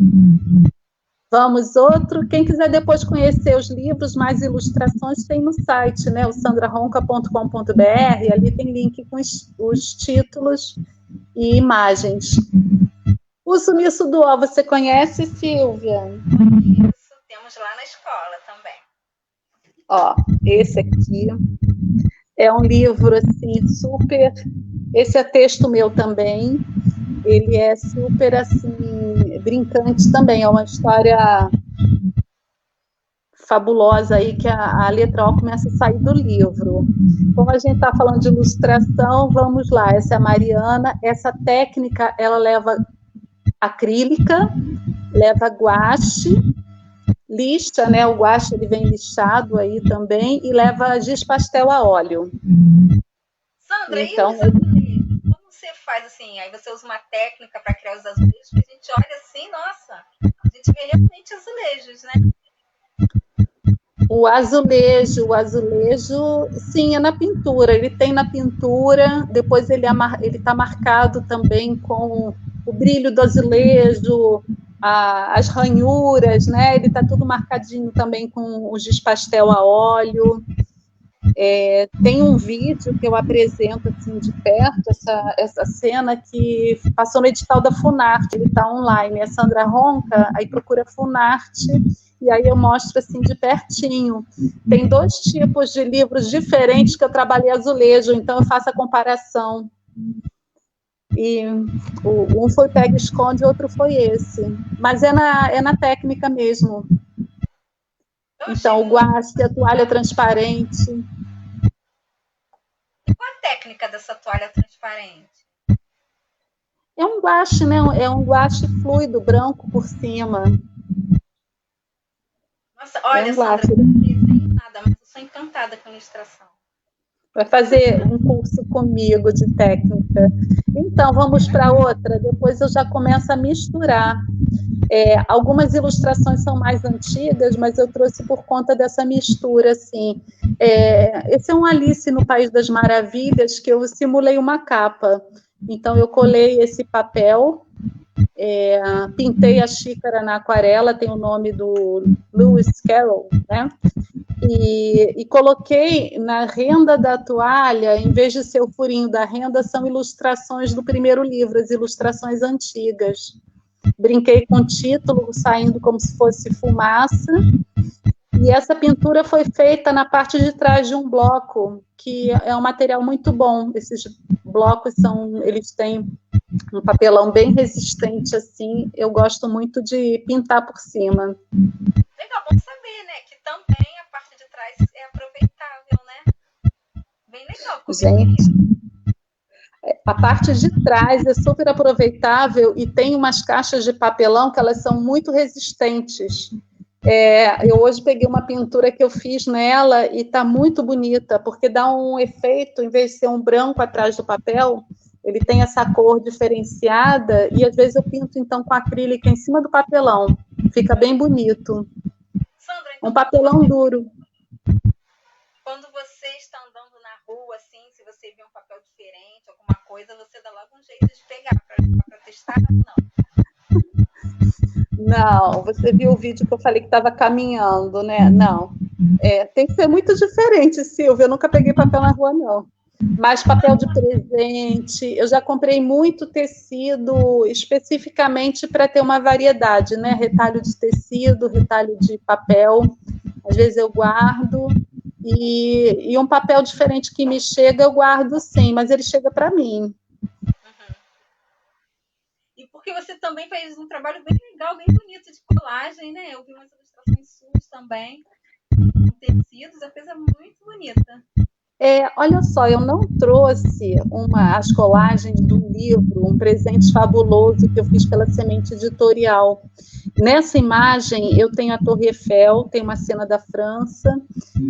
[SPEAKER 3] Vamos outro. Quem quiser depois conhecer os livros, mais ilustrações, tem no site, né, o sandraronca.com.br, ali tem link com os títulos e imagens. O Sumiço do Ó, você conhece, Silvia?
[SPEAKER 2] Isso, temos lá na escola também.
[SPEAKER 3] Ó, esse aqui é um livro, assim, super... Esse é texto meu também. Ele é super, assim, brincante também. É uma história fabulosa aí, que a letra O começa a sair do livro. Como a gente está falando de ilustração, vamos lá. Essa é a Mariana. Essa técnica, ela leva acrílica, leva guache, lixa, né? O guache ele vem lixado aí também, e leva giz pastel a óleo.
[SPEAKER 2] Sandra, então, e os azulejos? Como você faz assim? Aí você usa uma técnica para criar os azulejos, que a gente olha assim, nossa, a gente vê realmente azulejos, né?
[SPEAKER 3] O azulejo, sim, é na pintura. Ele tem na pintura, depois ele está marcado também com o brilho do azulejo, as ranhuras, né? Ele está tudo marcadinho também com o giz pastel a óleo. Tem um vídeo que eu apresento assim de perto, essa cena que passou no edital da Funarte, ele está online, é Sandra Ronca, aí procura Funarte, e aí eu mostro assim de pertinho. Tem 2 tipos de livros diferentes que eu trabalhei azulejo, então eu faço a comparação. E um foi Pega e Esconde, o outro foi esse. Mas é na técnica mesmo. Então, o guache, a toalha transparente.
[SPEAKER 2] E qual a técnica dessa toalha transparente?
[SPEAKER 3] É um guache, né? É um guache fluido, branco por cima.
[SPEAKER 2] Nossa, olha, Sandra, eu não desenho nada, mas eu sou encantada com ilustração.
[SPEAKER 3] Vai fazer um curso comigo de técnica. Então, vamos para outra. Depois eu já começo a misturar. Algumas ilustrações são mais antigas, mas eu trouxe por conta dessa mistura, assim. Esse é um Alice no País das Maravilhas, que eu simulei uma capa. Então, eu colei esse papel, pintei a xícara na aquarela, tem o nome do Lewis Carroll, né? E coloquei na renda da toalha, em vez de ser o furinho da renda, são ilustrações do primeiro livro, as ilustrações antigas. Brinquei com o título, saindo como se fosse fumaça, e essa pintura foi feita na parte de trás de um bloco, que é um material muito bom. Esses blocos eles têm um papelão bem resistente, assim, eu gosto muito de pintar por cima.
[SPEAKER 2] Legal, bom saber, né, que também a parte de trás é aproveitável, né? Bem legal.
[SPEAKER 3] Gente, a parte de trás é super aproveitável e tem umas caixas de papelão que elas são muito resistentes. Eu hoje peguei uma pintura que eu fiz nela e está muito bonita, porque dá um efeito, em vez de ser um branco atrás do papel, ele tem essa cor diferenciada, e às vezes eu pinto então com acrílica em cima do papelão. Fica bem bonito.
[SPEAKER 2] Sandra, então,
[SPEAKER 3] Um papelão duro.
[SPEAKER 2] quando você está andando na rua, assim, se você vê um papel diferente, alguma coisa, você dá logo um jeito de pegar para testar?
[SPEAKER 3] Não, você viu o vídeo que eu falei que estava caminhando, né? Não. Tem que ser muito diferente, Silvia. Eu nunca peguei papel na rua, não. Mas papel de presente, eu já comprei muito tecido especificamente para ter uma variedade, né? Retalho de tecido, retalho de papel. Às vezes eu guardo. E um papel diferente que me chega, eu guardo sim, mas ele chega para mim.
[SPEAKER 2] E porque você também fez um trabalho bem legal, bem bonito de colagem, né? Eu vi umas ilustrações suas também, com tecidos, a coisa muito bonita.
[SPEAKER 3] Olha só, eu não trouxe as colagens do livro, um presente fabuloso que eu fiz pela Semente Editorial. Nessa imagem, eu tenho a Torre Eiffel, tem uma cena da França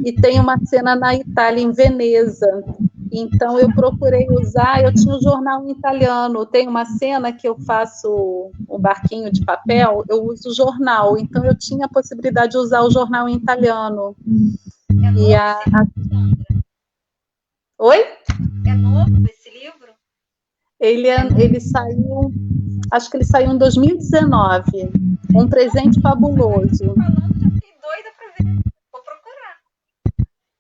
[SPEAKER 3] e tem uma cena na Itália, em Veneza. Então, eu procurei usar, eu tinha um jornal em italiano, tem uma cena que eu faço um barquinho de papel, eu uso o jornal, então eu tinha a possibilidade de usar o jornal em italiano. Oi?
[SPEAKER 2] É novo esse livro?
[SPEAKER 3] Ele saiu, acho que ele saiu em 2019. Um presente fabuloso.
[SPEAKER 2] Já fiquei doida para ver. Vou procurar.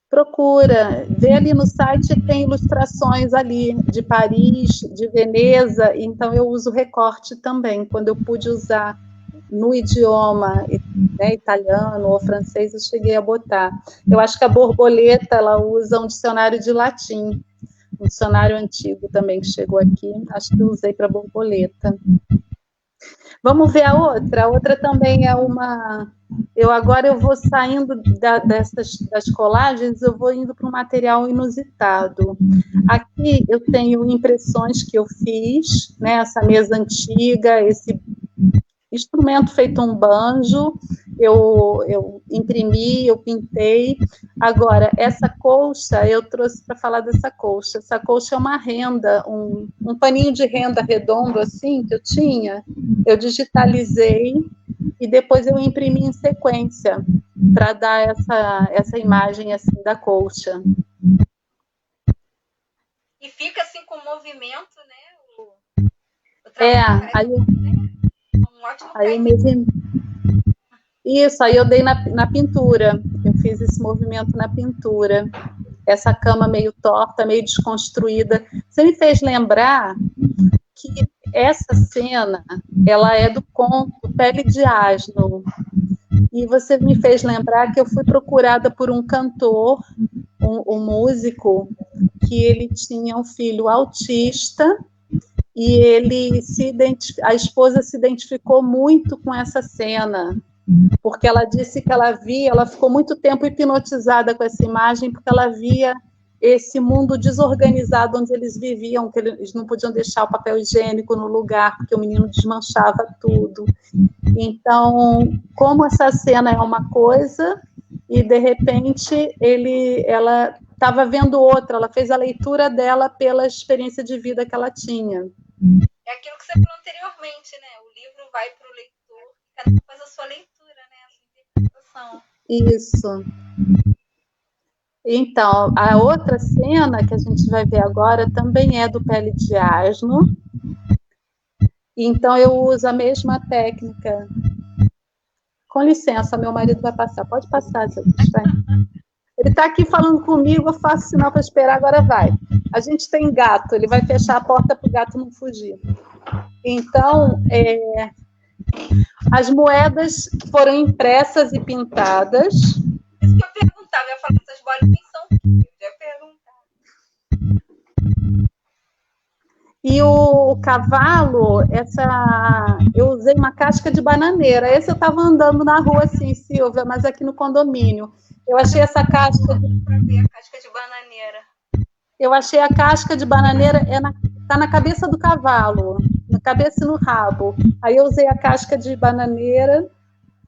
[SPEAKER 3] Procura. Vê ali no site, tem ilustrações ali de Paris, de Veneza. Então eu uso recorte também. Quando eu pude usar no idioma, né, italiano ou francês, eu cheguei a botar. Eu acho que a borboleta, ela usa um dicionário de latim, um dicionário antigo também que chegou aqui, acho que eu usei para borboleta. Vamos ver a outra. A outra também é uma... Agora eu vou saindo das colagens, eu vou indo para um material inusitado. Aqui eu tenho impressões que eu fiz, né, essa mesa antiga, esse instrumento feito um banjo, eu imprimi, eu pintei. Agora, essa colcha, eu trouxe para falar dessa colcha. Essa colcha é uma renda, um paninho de renda redondo assim, que eu tinha, eu digitalizei e depois eu imprimi em sequência, para dar essa imagem assim da colcha.
[SPEAKER 2] E fica assim com movimento, né?
[SPEAKER 3] Aí eu mesmo... Isso, aí eu dei na pintura, eu fiz esse movimento na pintura, essa cama meio torta, meio desconstruída. Você me fez lembrar que essa cena, ela é do conto Pele de Asno, e você me fez lembrar que eu fui procurada por um cantor, um músico, que ele tinha um filho autista, e a esposa se identificou muito com essa cena, porque ela disse que ela ficou muito tempo hipnotizada com essa imagem, porque ela via esse mundo desorganizado onde eles viviam, que eles não podiam deixar o papel higiênico no lugar, porque o menino desmanchava tudo. Então, como essa cena é uma coisa, e de repente ela estava vendo outra, ela fez a leitura dela pela experiência de vida que ela tinha.
[SPEAKER 2] É aquilo que você falou anteriormente, né? O livro vai para o leitor, cada um faz a sua leitura, né? A sua interpretação.
[SPEAKER 3] Isso. Então, a outra cena que a gente vai ver agora também é do Pele de Asno. Então, eu uso a mesma técnica. Com licença, meu marido vai passar. Pode passar, seu Ele está aqui falando comigo, eu faço sinal para esperar, agora vai. A gente tem gato, ele vai fechar a porta para o gato não fugir. Então, as moedas foram impressas e pintadas.
[SPEAKER 2] Isso que eu perguntava, eu ia falar, essas bolinhas são o quê? Eu ia perguntar.
[SPEAKER 3] E o cavalo, eu usei uma casca de bananeira. Esse eu estava andando na rua assim, Silvia, mas aqui no condomínio. Eu achei essa casca...
[SPEAKER 2] Para ver a casca de bananeira.
[SPEAKER 3] Eu achei a casca de bananeira, tá na cabeça do cavalo, na cabeça e no rabo. Aí eu usei a casca de bananeira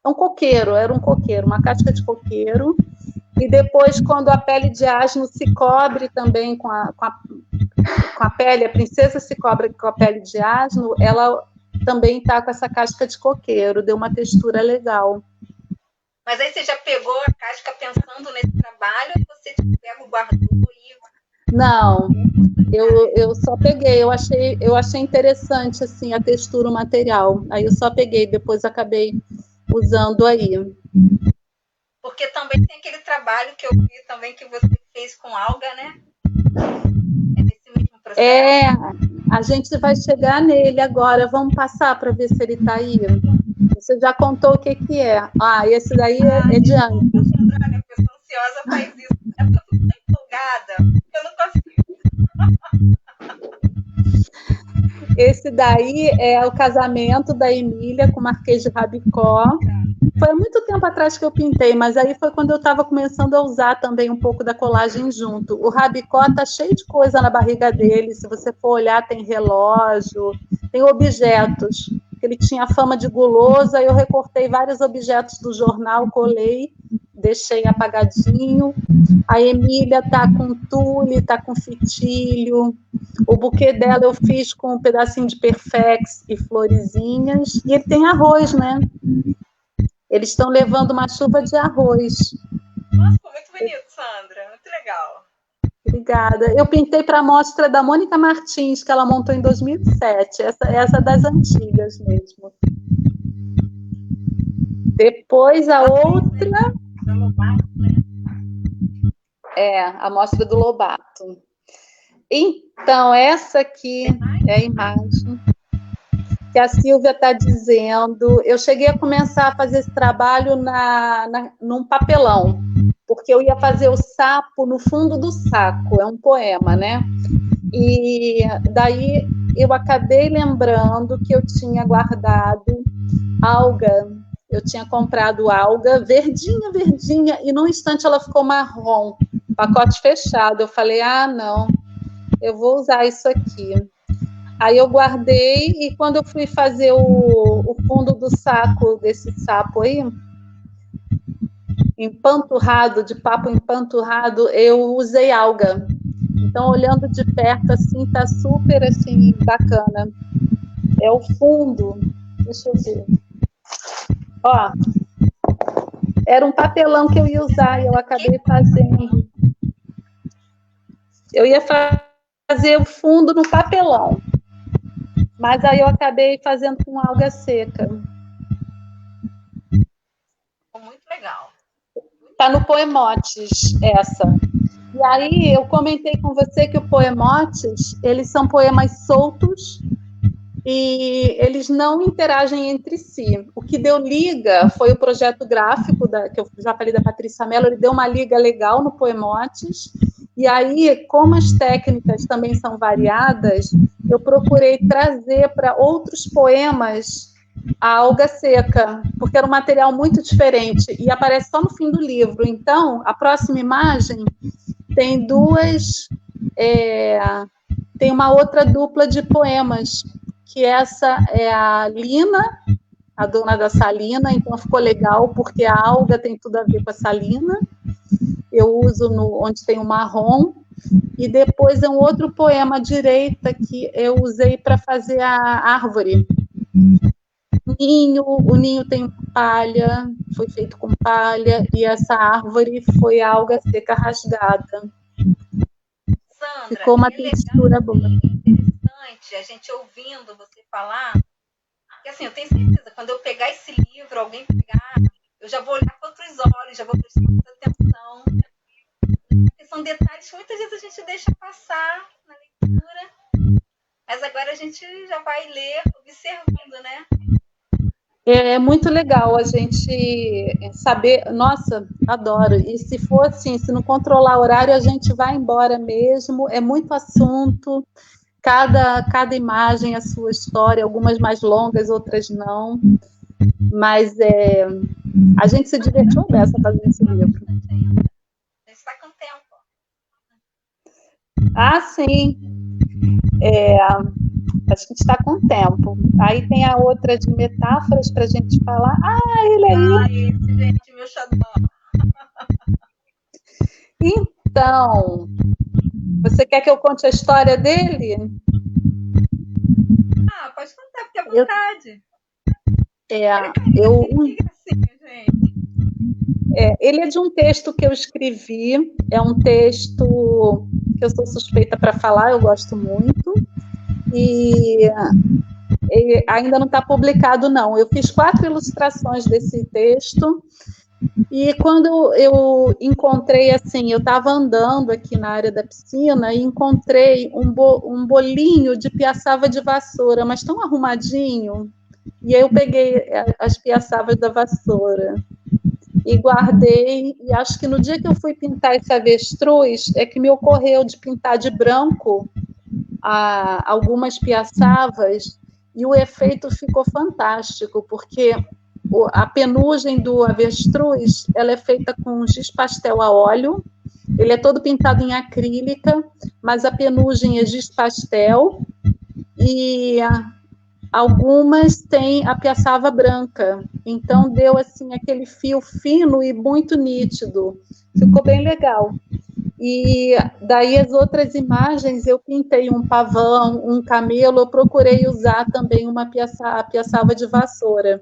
[SPEAKER 3] um coqueiro, era um coqueiro, uma casca de coqueiro. E depois, quando a pele de asno se cobre também com a pele, a princesa se cobre com a pele de asno, ela também está com essa casca de coqueiro, deu uma textura legal.
[SPEAKER 2] Mas aí você já pegou a casca pensando nesse trabalho, ou você pega o guardou e...
[SPEAKER 3] Não, eu só peguei, eu achei interessante assim, a textura, o material. Aí eu só peguei, depois acabei usando aí.
[SPEAKER 2] Porque também tem aquele trabalho que eu vi também que você fez com alga, né? É nesse mesmo processo?
[SPEAKER 3] É, a gente vai chegar nele agora. Vamos passar para ver se ele está aí. Você já contou o que é. Ah, esse daí é de antes.
[SPEAKER 2] Olha, a pessoa ansiosa faz isso. É porque eu fico tão empolgada. Eu não consigo.
[SPEAKER 3] Esse daí é o casamento da Emília com o Marquês de Rabicó. Foi há muito tempo atrás que eu pintei, mas aí foi quando eu estava começando a usar também um pouco da colagem junto. O Rabicó tá cheio de coisa na barriga dele. Se você for olhar, tem relógio, tem objetos. Ele tinha fama de guloso, aí eu recortei vários objetos do jornal, colei, deixei apagadinho. A Emília tá com tule, tá com fitilho. O buquê dela eu fiz com um pedacinho de perfex e florezinhas. E ele tem arroz, né? Eles estão levando uma chuva de arroz.
[SPEAKER 2] Nossa, ficou muito bonito, Sandra. Muito legal.
[SPEAKER 3] Obrigada. Eu pintei para a mostra da Mônica Martins, que ela montou em 2007. Essa das antigas mesmo. Depois a outra... É, a mostra do Lobato. Então, essa aqui é a imagem que a Silvia está dizendo. Eu cheguei a começar a fazer esse trabalho num papelão, porque eu ia fazer o sapo no fundo do saco, é um poema, né? E daí eu acabei lembrando que eu tinha guardado alga, eu tinha comprado alga verdinha, verdinha, e num instante ela ficou marrom, pacote fechado. Eu falei, não, eu vou usar isso aqui. Aí eu guardei, e quando eu fui fazer o fundo do saco desse sapo aí, empanturrado, de papo empanturrado, eu usei alga. Então, olhando de perto, assim, tá super, assim, bacana. É o fundo. Deixa eu ver. Ó, era um papelão que eu ia usar e eu acabei fazendo. Eu ia fazer o fundo no papelão, mas aí eu acabei fazendo com alga seca.
[SPEAKER 2] Muito legal.
[SPEAKER 3] Tá no Poemotes, essa. E aí eu comentei com você que o Poemotes, eles são poemas soltos e eles não interagem entre si. O que deu liga foi o projeto gráfico, que eu já falei da Patrícia Mello, ele deu uma liga legal no Poemotes. E aí, como as técnicas também são variadas, eu procurei trazer para outros poemas a alga seca, porque era um material muito diferente, e aparece só no fim do livro. Então, a próxima imagem tem tem uma outra dupla de poemas, que essa é a Lina, a dona da Salina, então ficou legal, porque a alga tem tudo a ver com a Salina. Eu uso onde tem o marrom, e depois é um outro poema à direita que eu usei para fazer a árvore. O ninho tem palha, foi feito com palha, e essa árvore foi alga seca rasgada.
[SPEAKER 2] Sandra,
[SPEAKER 3] ficou uma textura boa.
[SPEAKER 2] Interessante a gente ouvindo você falar, porque assim, eu tenho certeza, quando eu pegar esse livro, alguém pegar, eu já vou olhar com outros olhos, já vou prestar muita atenção, porque são detalhes que muitas vezes a gente deixa passar na leitura, mas agora a gente já vai ler observando, né?
[SPEAKER 3] É muito legal a gente saber, nossa, adoro, e se for assim, se não controlar o horário, a gente vai embora mesmo, é muito assunto, cada imagem a sua história, algumas mais longas, outras não, mas a gente se divertiu dessa fazendo esse livro.
[SPEAKER 2] A gente está com tempo.
[SPEAKER 3] Ah, sim. Acho que a gente está com tempo. Aí tem a outra de metáforas para a gente falar. Ah, ele aí.
[SPEAKER 2] Ah, esse, gente, meu xodó.
[SPEAKER 3] Então, você quer que eu conte a história dele?
[SPEAKER 2] Ah, pode contar, fique à vontade. Que gracinha, gente.
[SPEAKER 3] Ele é de um texto que eu escrevi, é um texto que eu sou suspeita para falar, eu gosto muito, e ele ainda não está publicado, não. Eu fiz 4 ilustrações desse texto, e quando eu encontrei, assim, eu estava andando aqui na área da piscina e encontrei um bolinho de piaçava de vassoura, mas tão arrumadinho, e aí eu peguei as piaçavas da vassoura e guardei, e acho que no dia que eu fui pintar esse avestruz, é que me ocorreu de pintar de branco algumas piaçavas, e o efeito ficou fantástico, porque a penugem do avestruz, ela é feita com giz pastel a óleo, ele é todo pintado em acrílica, mas a penugem é giz pastel, e algumas têm a piaçava branca, então deu assim aquele fio fino e muito nítido, ficou bem legal. E daí as outras imagens eu pintei um pavão, um camelo, eu procurei usar também a piaçava de vassoura,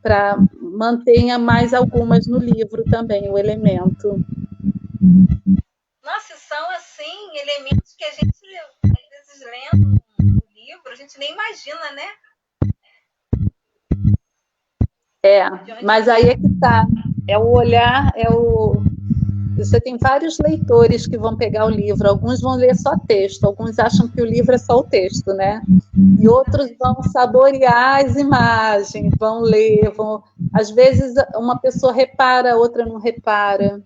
[SPEAKER 3] para manter mais algumas no livro também, o elemento.
[SPEAKER 2] Nossa, são assim elementos que a gente, às vezes, lendo um livro, a gente nem imagina, né?
[SPEAKER 3] Mas aí é que tá. É o olhar, Você tem vários leitores que vão pegar o livro, alguns vão ler só texto, alguns acham que o livro é só o texto, né? E outros vão saborear as imagens, vão ler, Às vezes uma pessoa repara, a outra não repara.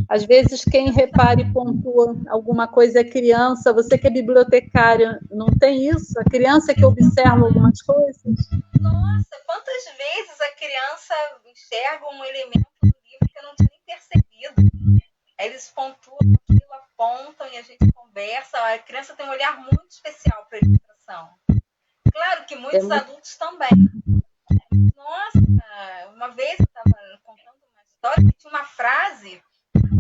[SPEAKER 3] Às vezes quem repara e pontua alguma coisa é criança. Você que é bibliotecária, não tem isso? A criança que observa algumas coisas?
[SPEAKER 2] Nossa, quantas vezes a criança enxerga um elemento no livro que eu não tinha nem percebido. Aí eles pontuam aquilo, apontam e a gente conversa. A criança tem um olhar muito especial para a ilustração. Claro que muitos adultos também. Nossa, uma vez eu estava contando uma história que tinha uma frase,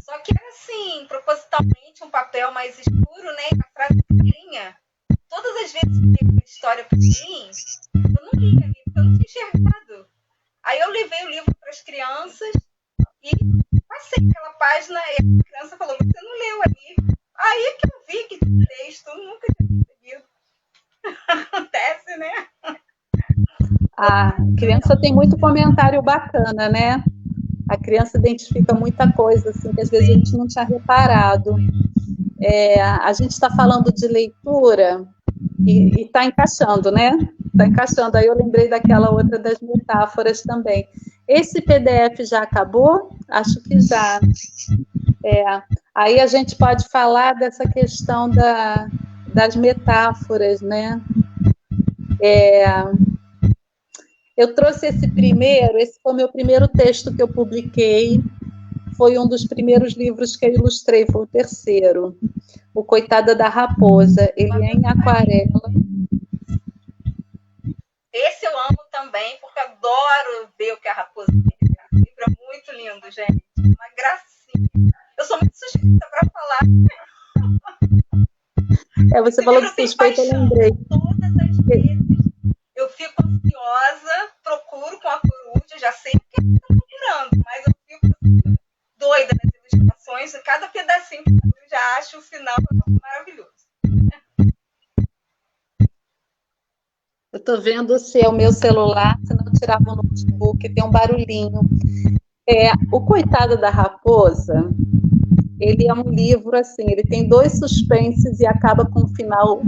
[SPEAKER 2] só que era assim, propositalmente um papel mais escuro, né? E a frase pequenininha. Todas as vezes que eu li a história para mim, eu não li ali, porque eu não tinha enxergado. Aí eu levei o livro para as crianças e passei aquela página e a criança falou, você não leu ali. Aí é que eu vi que tinha texto, eu nunca tinha percebido. Acontece, né?
[SPEAKER 3] A criança tem muito comentário bacana, né? A criança identifica muita coisa, assim, que às vezes a gente não tinha reparado. A gente está falando de leitura e está encaixando, né? Está encaixando. Aí eu lembrei daquela outra das metáforas também. Esse PDF já acabou? Acho que já. Aí a gente pode falar dessa questão das metáforas, né? Eu trouxe esse foi o meu primeiro texto que eu publiquei, foi um dos primeiros livros que eu ilustrei, foi o terceiro, O Coitada da Raposa, ele é em aquarela.
[SPEAKER 2] Esse eu amo também, porque adoro ver o que a raposa tem. O livro é muito lindo, gente, uma gracinha. Eu sou muito suspeita para falar.
[SPEAKER 3] Você falou de suspeita, eu lembrei.
[SPEAKER 2] Todas as vezes eu fico ansiosa, procuro com a coruja, já sei o que eu estou procurando, mas eu fico doida nas ilustrações, e cada pedacinho que eu já acho o final maravilhoso.
[SPEAKER 3] Eu estou vendo se é o meu celular, se não tirava o notebook, tem um barulhinho. O Coitado da Raposa, ele é um livro, assim, ele tem 2 suspenses e acaba com um final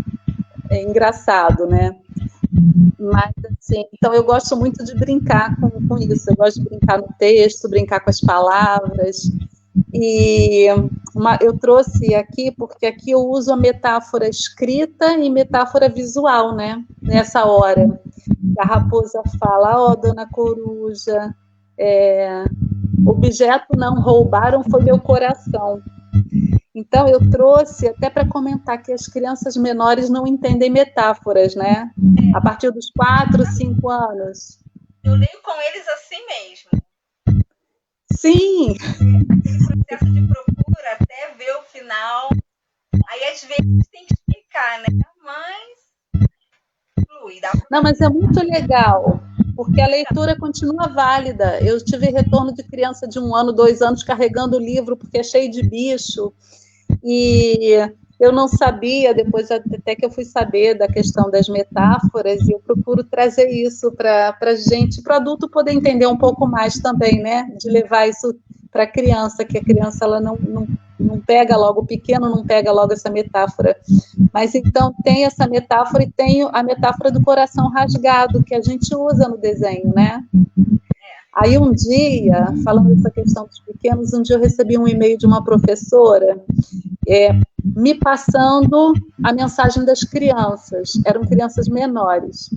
[SPEAKER 3] engraçado, né? Mas, assim, então eu gosto muito de brincar com isso, eu gosto de brincar no texto, brincar com as palavras, e eu trouxe aqui, porque aqui eu uso a metáfora escrita e metáfora visual, né, nessa hora. A raposa fala, dona coruja, objeto não roubaram foi meu coração. Então, eu trouxe até para comentar que as crianças menores não entendem metáforas, né? A partir dos 4, 5 anos.
[SPEAKER 2] Eu leio com eles assim mesmo.
[SPEAKER 3] Sim!
[SPEAKER 2] Aquele processo de procura até ver o final. Aí, às vezes, tem que explicar, né? Mas flui.
[SPEAKER 3] Não, mas é muito legal, porque a leitura continua válida. Eu tive retorno de criança de 1 ano, 2 anos, carregando o livro, porque é cheio de bicho. E eu não sabia, depois até que eu fui saber da questão das metáforas, e eu procuro trazer isso para a gente, para o adulto poder entender um pouco mais também, né? De levar isso para a criança, que a criança ela não pega logo, o pequeno não pega logo essa metáfora. Mas então tem essa metáfora e tem a metáfora do coração rasgado, que a gente usa no desenho, né? Aí um dia, falando dessa questão dos pequenos, um dia eu recebi um e-mail de uma professora me passando a mensagem das crianças, eram crianças menores.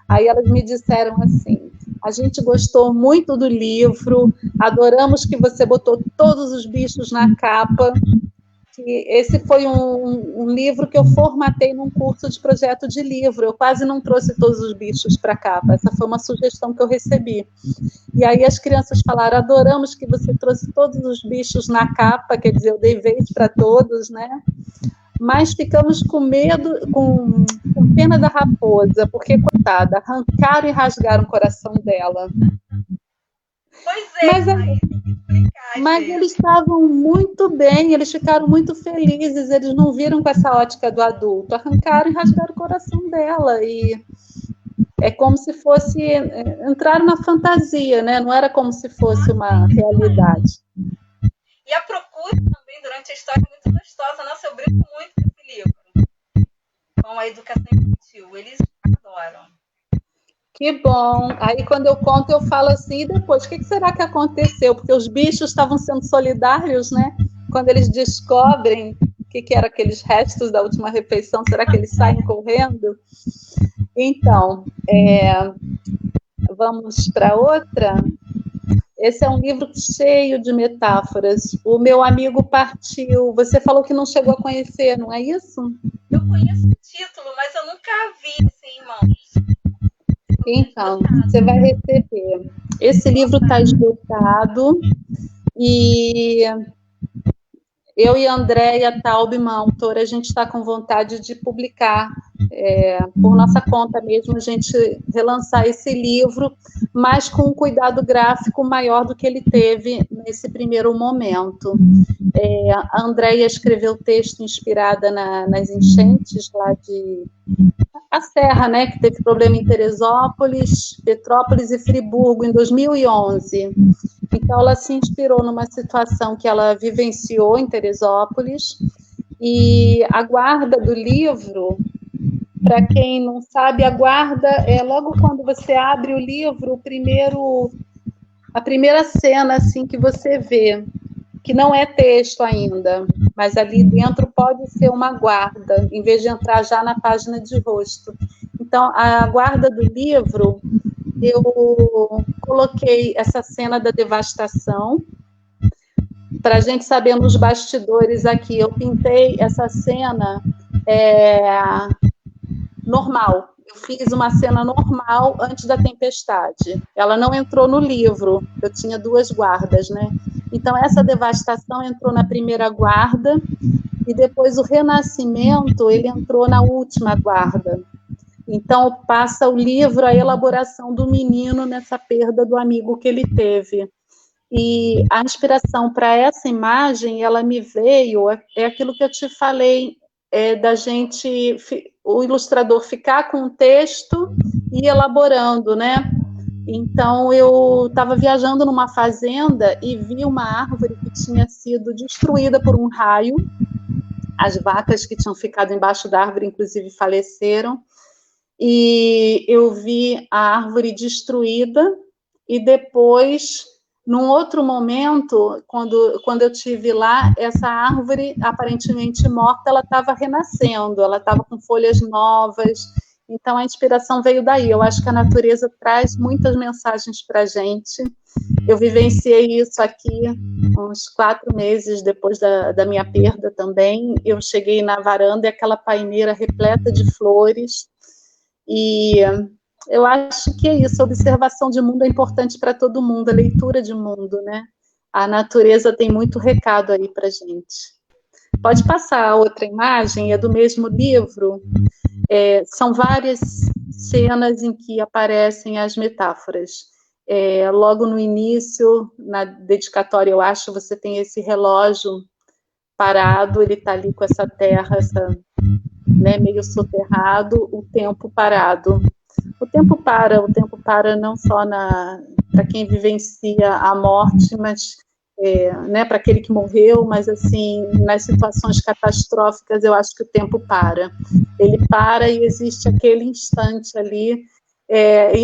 [SPEAKER 3] Aí elas me disseram assim: a gente gostou muito do livro, adoramos que você botou todos os bichos na capa. Esse foi um livro que eu formatei num curso de projeto de livro. Eu quase não trouxe todos os bichos para a capa. Essa foi uma sugestão que eu recebi. E aí as crianças falaram: adoramos que você trouxe todos os bichos na capa, quer dizer, eu dei vez para todos, né? Mas ficamos com medo, com pena da raposa, porque, coitada, arrancaram e rasgaram o coração dela.
[SPEAKER 2] Pois é,
[SPEAKER 3] mas eles estavam muito bem, eles ficaram muito felizes, eles não viram com essa ótica do adulto, arrancaram e rasgaram o coração dela, e é como se fosse, entraram na fantasia, né? Não era como se fosse uma realidade.
[SPEAKER 2] E a procura também durante a história é muito gostosa, nossa, eu brinco muito com esse livro, com a educação infantil, eles adoram.
[SPEAKER 3] Que bom. Aí, quando eu conto, eu falo assim, e depois, o que será que aconteceu? Porque os bichos estavam sendo solidários, né? Quando eles descobrem o que eram aqueles restos da última refeição, será que eles saem correndo? Então, vamos para outra. Esse é um livro cheio de metáforas. O meu amigo partiu. Você falou que não chegou a conhecer, não é isso?
[SPEAKER 2] Eu conheço o título, mas eu nunca vi assim em mãos.
[SPEAKER 3] Então, você vai receber. Esse livro está esgotado e eu e a Andréia Taubman, autora, a gente está com vontade de publicar, por nossa conta mesmo, a gente relançar esse livro, mas com um cuidado gráfico maior do que ele teve nesse primeiro momento. A Andréia escreveu o texto inspirada nas enchentes lá de a Serra, né, que teve problema em Teresópolis, Petrópolis e Friburgo em 2011. Então, ela se inspirou numa situação que ela vivenciou em Teresópolis, e a guarda do livro, para quem não sabe, a guarda é logo quando você abre o livro, a primeira cena assim, que você vê, que não é texto ainda, mas ali dentro pode ser uma guarda, em vez de entrar já na página de rosto. Então, a guarda do livro, eu coloquei essa cena da devastação, para a gente saber nos bastidores aqui, eu pintei essa cena normal. Eu fiz uma cena normal antes da tempestade. Ela não entrou no livro, eu tinha 2 guardas, né? Então, essa devastação entrou na primeira guarda e depois o renascimento, ele entrou na última guarda. Então, passa o livro, a elaboração do menino nessa perda do amigo que ele teve. E a inspiração para essa imagem, ela me veio, é aquilo que eu te falei, da gente, o ilustrador ficar com o texto e elaborando, né? Então, eu estava viajando numa fazenda e vi uma árvore que tinha sido destruída por um raio. As vacas que tinham ficado embaixo da árvore, inclusive, faleceram. E eu vi a árvore destruída e depois, num outro momento, quando eu estive lá, essa árvore, aparentemente morta, ela estava renascendo, ela estava com folhas novas. Então, a inspiração veio daí. Eu acho que a natureza traz muitas mensagens para a gente. Eu vivenciei isso aqui uns 4 meses depois da minha perda também. Eu cheguei na varanda e aquela paineira repleta de flores. E eu acho que é isso. A observação de mundo é importante para todo mundo, a leitura de mundo, né? A natureza tem muito recado aí para a gente. Pode passar a outra imagem, é do mesmo livro. São várias cenas em que aparecem as metáforas. Logo no início, na dedicatória, eu acho, você tem esse relógio parado, ele está ali com essa terra, né, meio soterrado, o tempo parado. O tempo para não só para quem vivencia a morte, mas né, para aquele que morreu, mas assim, nas situações catastróficas, eu acho que o tempo para. Ele para e existe aquele instante ali.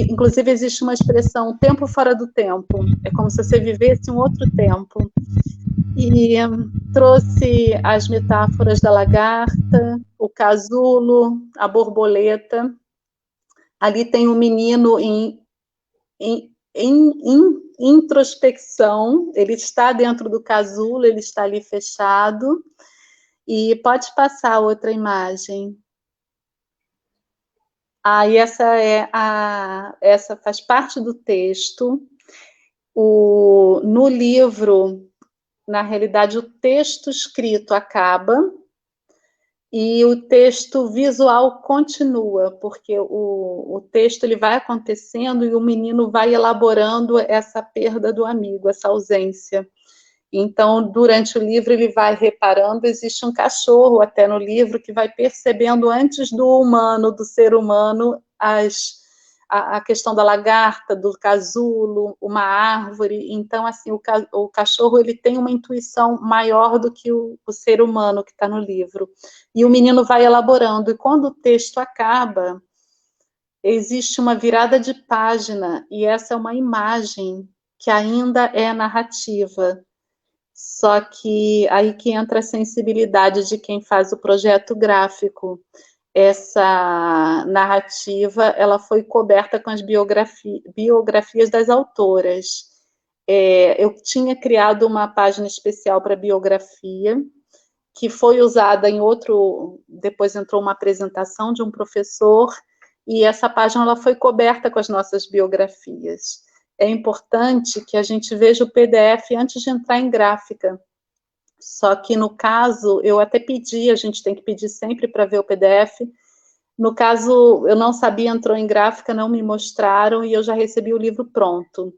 [SPEAKER 3] Inclusive, existe uma expressão, tempo fora do tempo. É como se você vivesse um outro tempo. E trouxe as metáforas da lagarta, o casulo, a borboleta. Ali tem um menino em introspecção, ele está dentro do casulo, ele está ali fechado. E pode passar outra imagem. E essa faz parte do texto. No livro, na realidade, o texto escrito acaba e o texto visual continua, porque o texto ele vai acontecendo e o menino vai elaborando essa perda do amigo, essa ausência. Então, durante o livro, ele vai reparando, existe um cachorro até no livro que vai percebendo antes do humano, do ser humano, a questão da lagarta, do casulo, uma árvore. Então, assim, o cachorro ele tem uma intuição maior do que o ser humano que está no livro. E o menino vai elaborando. E quando o texto acaba, existe uma virada de página, e essa é uma imagem que ainda é narrativa. Só que aí que entra a sensibilidade de quem faz o projeto gráfico. Essa narrativa, ela foi coberta com as biografias das autoras. Eu tinha criado uma página especial para biografia, que foi usada em depois entrou uma apresentação de um professor, e essa página ela foi coberta com as nossas biografias. É importante que a gente veja o PDF antes de entrar em gráfica. Só que, no caso, eu até pedi, a gente tem que pedir sempre para ver o PDF. No caso, eu não sabia, entrou em gráfica, não me mostraram, e eu já recebi o livro pronto.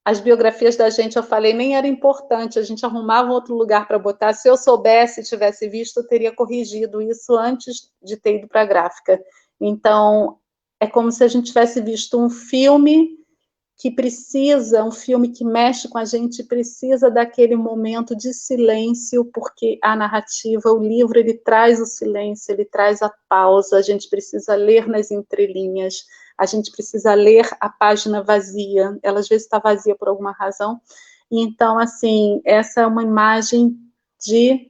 [SPEAKER 3] As biografias da gente, eu falei, nem era importante, a gente arrumava outro lugar para botar. Se eu soubesse, tivesse visto, eu teria corrigido isso antes de ter ido para a gráfica. Então, é como se a gente tivesse visto um filme um filme que mexe com a gente, precisa daquele momento de silêncio, porque a narrativa, o livro, ele traz o silêncio, ele traz a pausa, a gente precisa ler nas entrelinhas, a gente precisa ler a página vazia, ela às vezes está vazia por alguma razão. Então, assim, essa é uma imagem de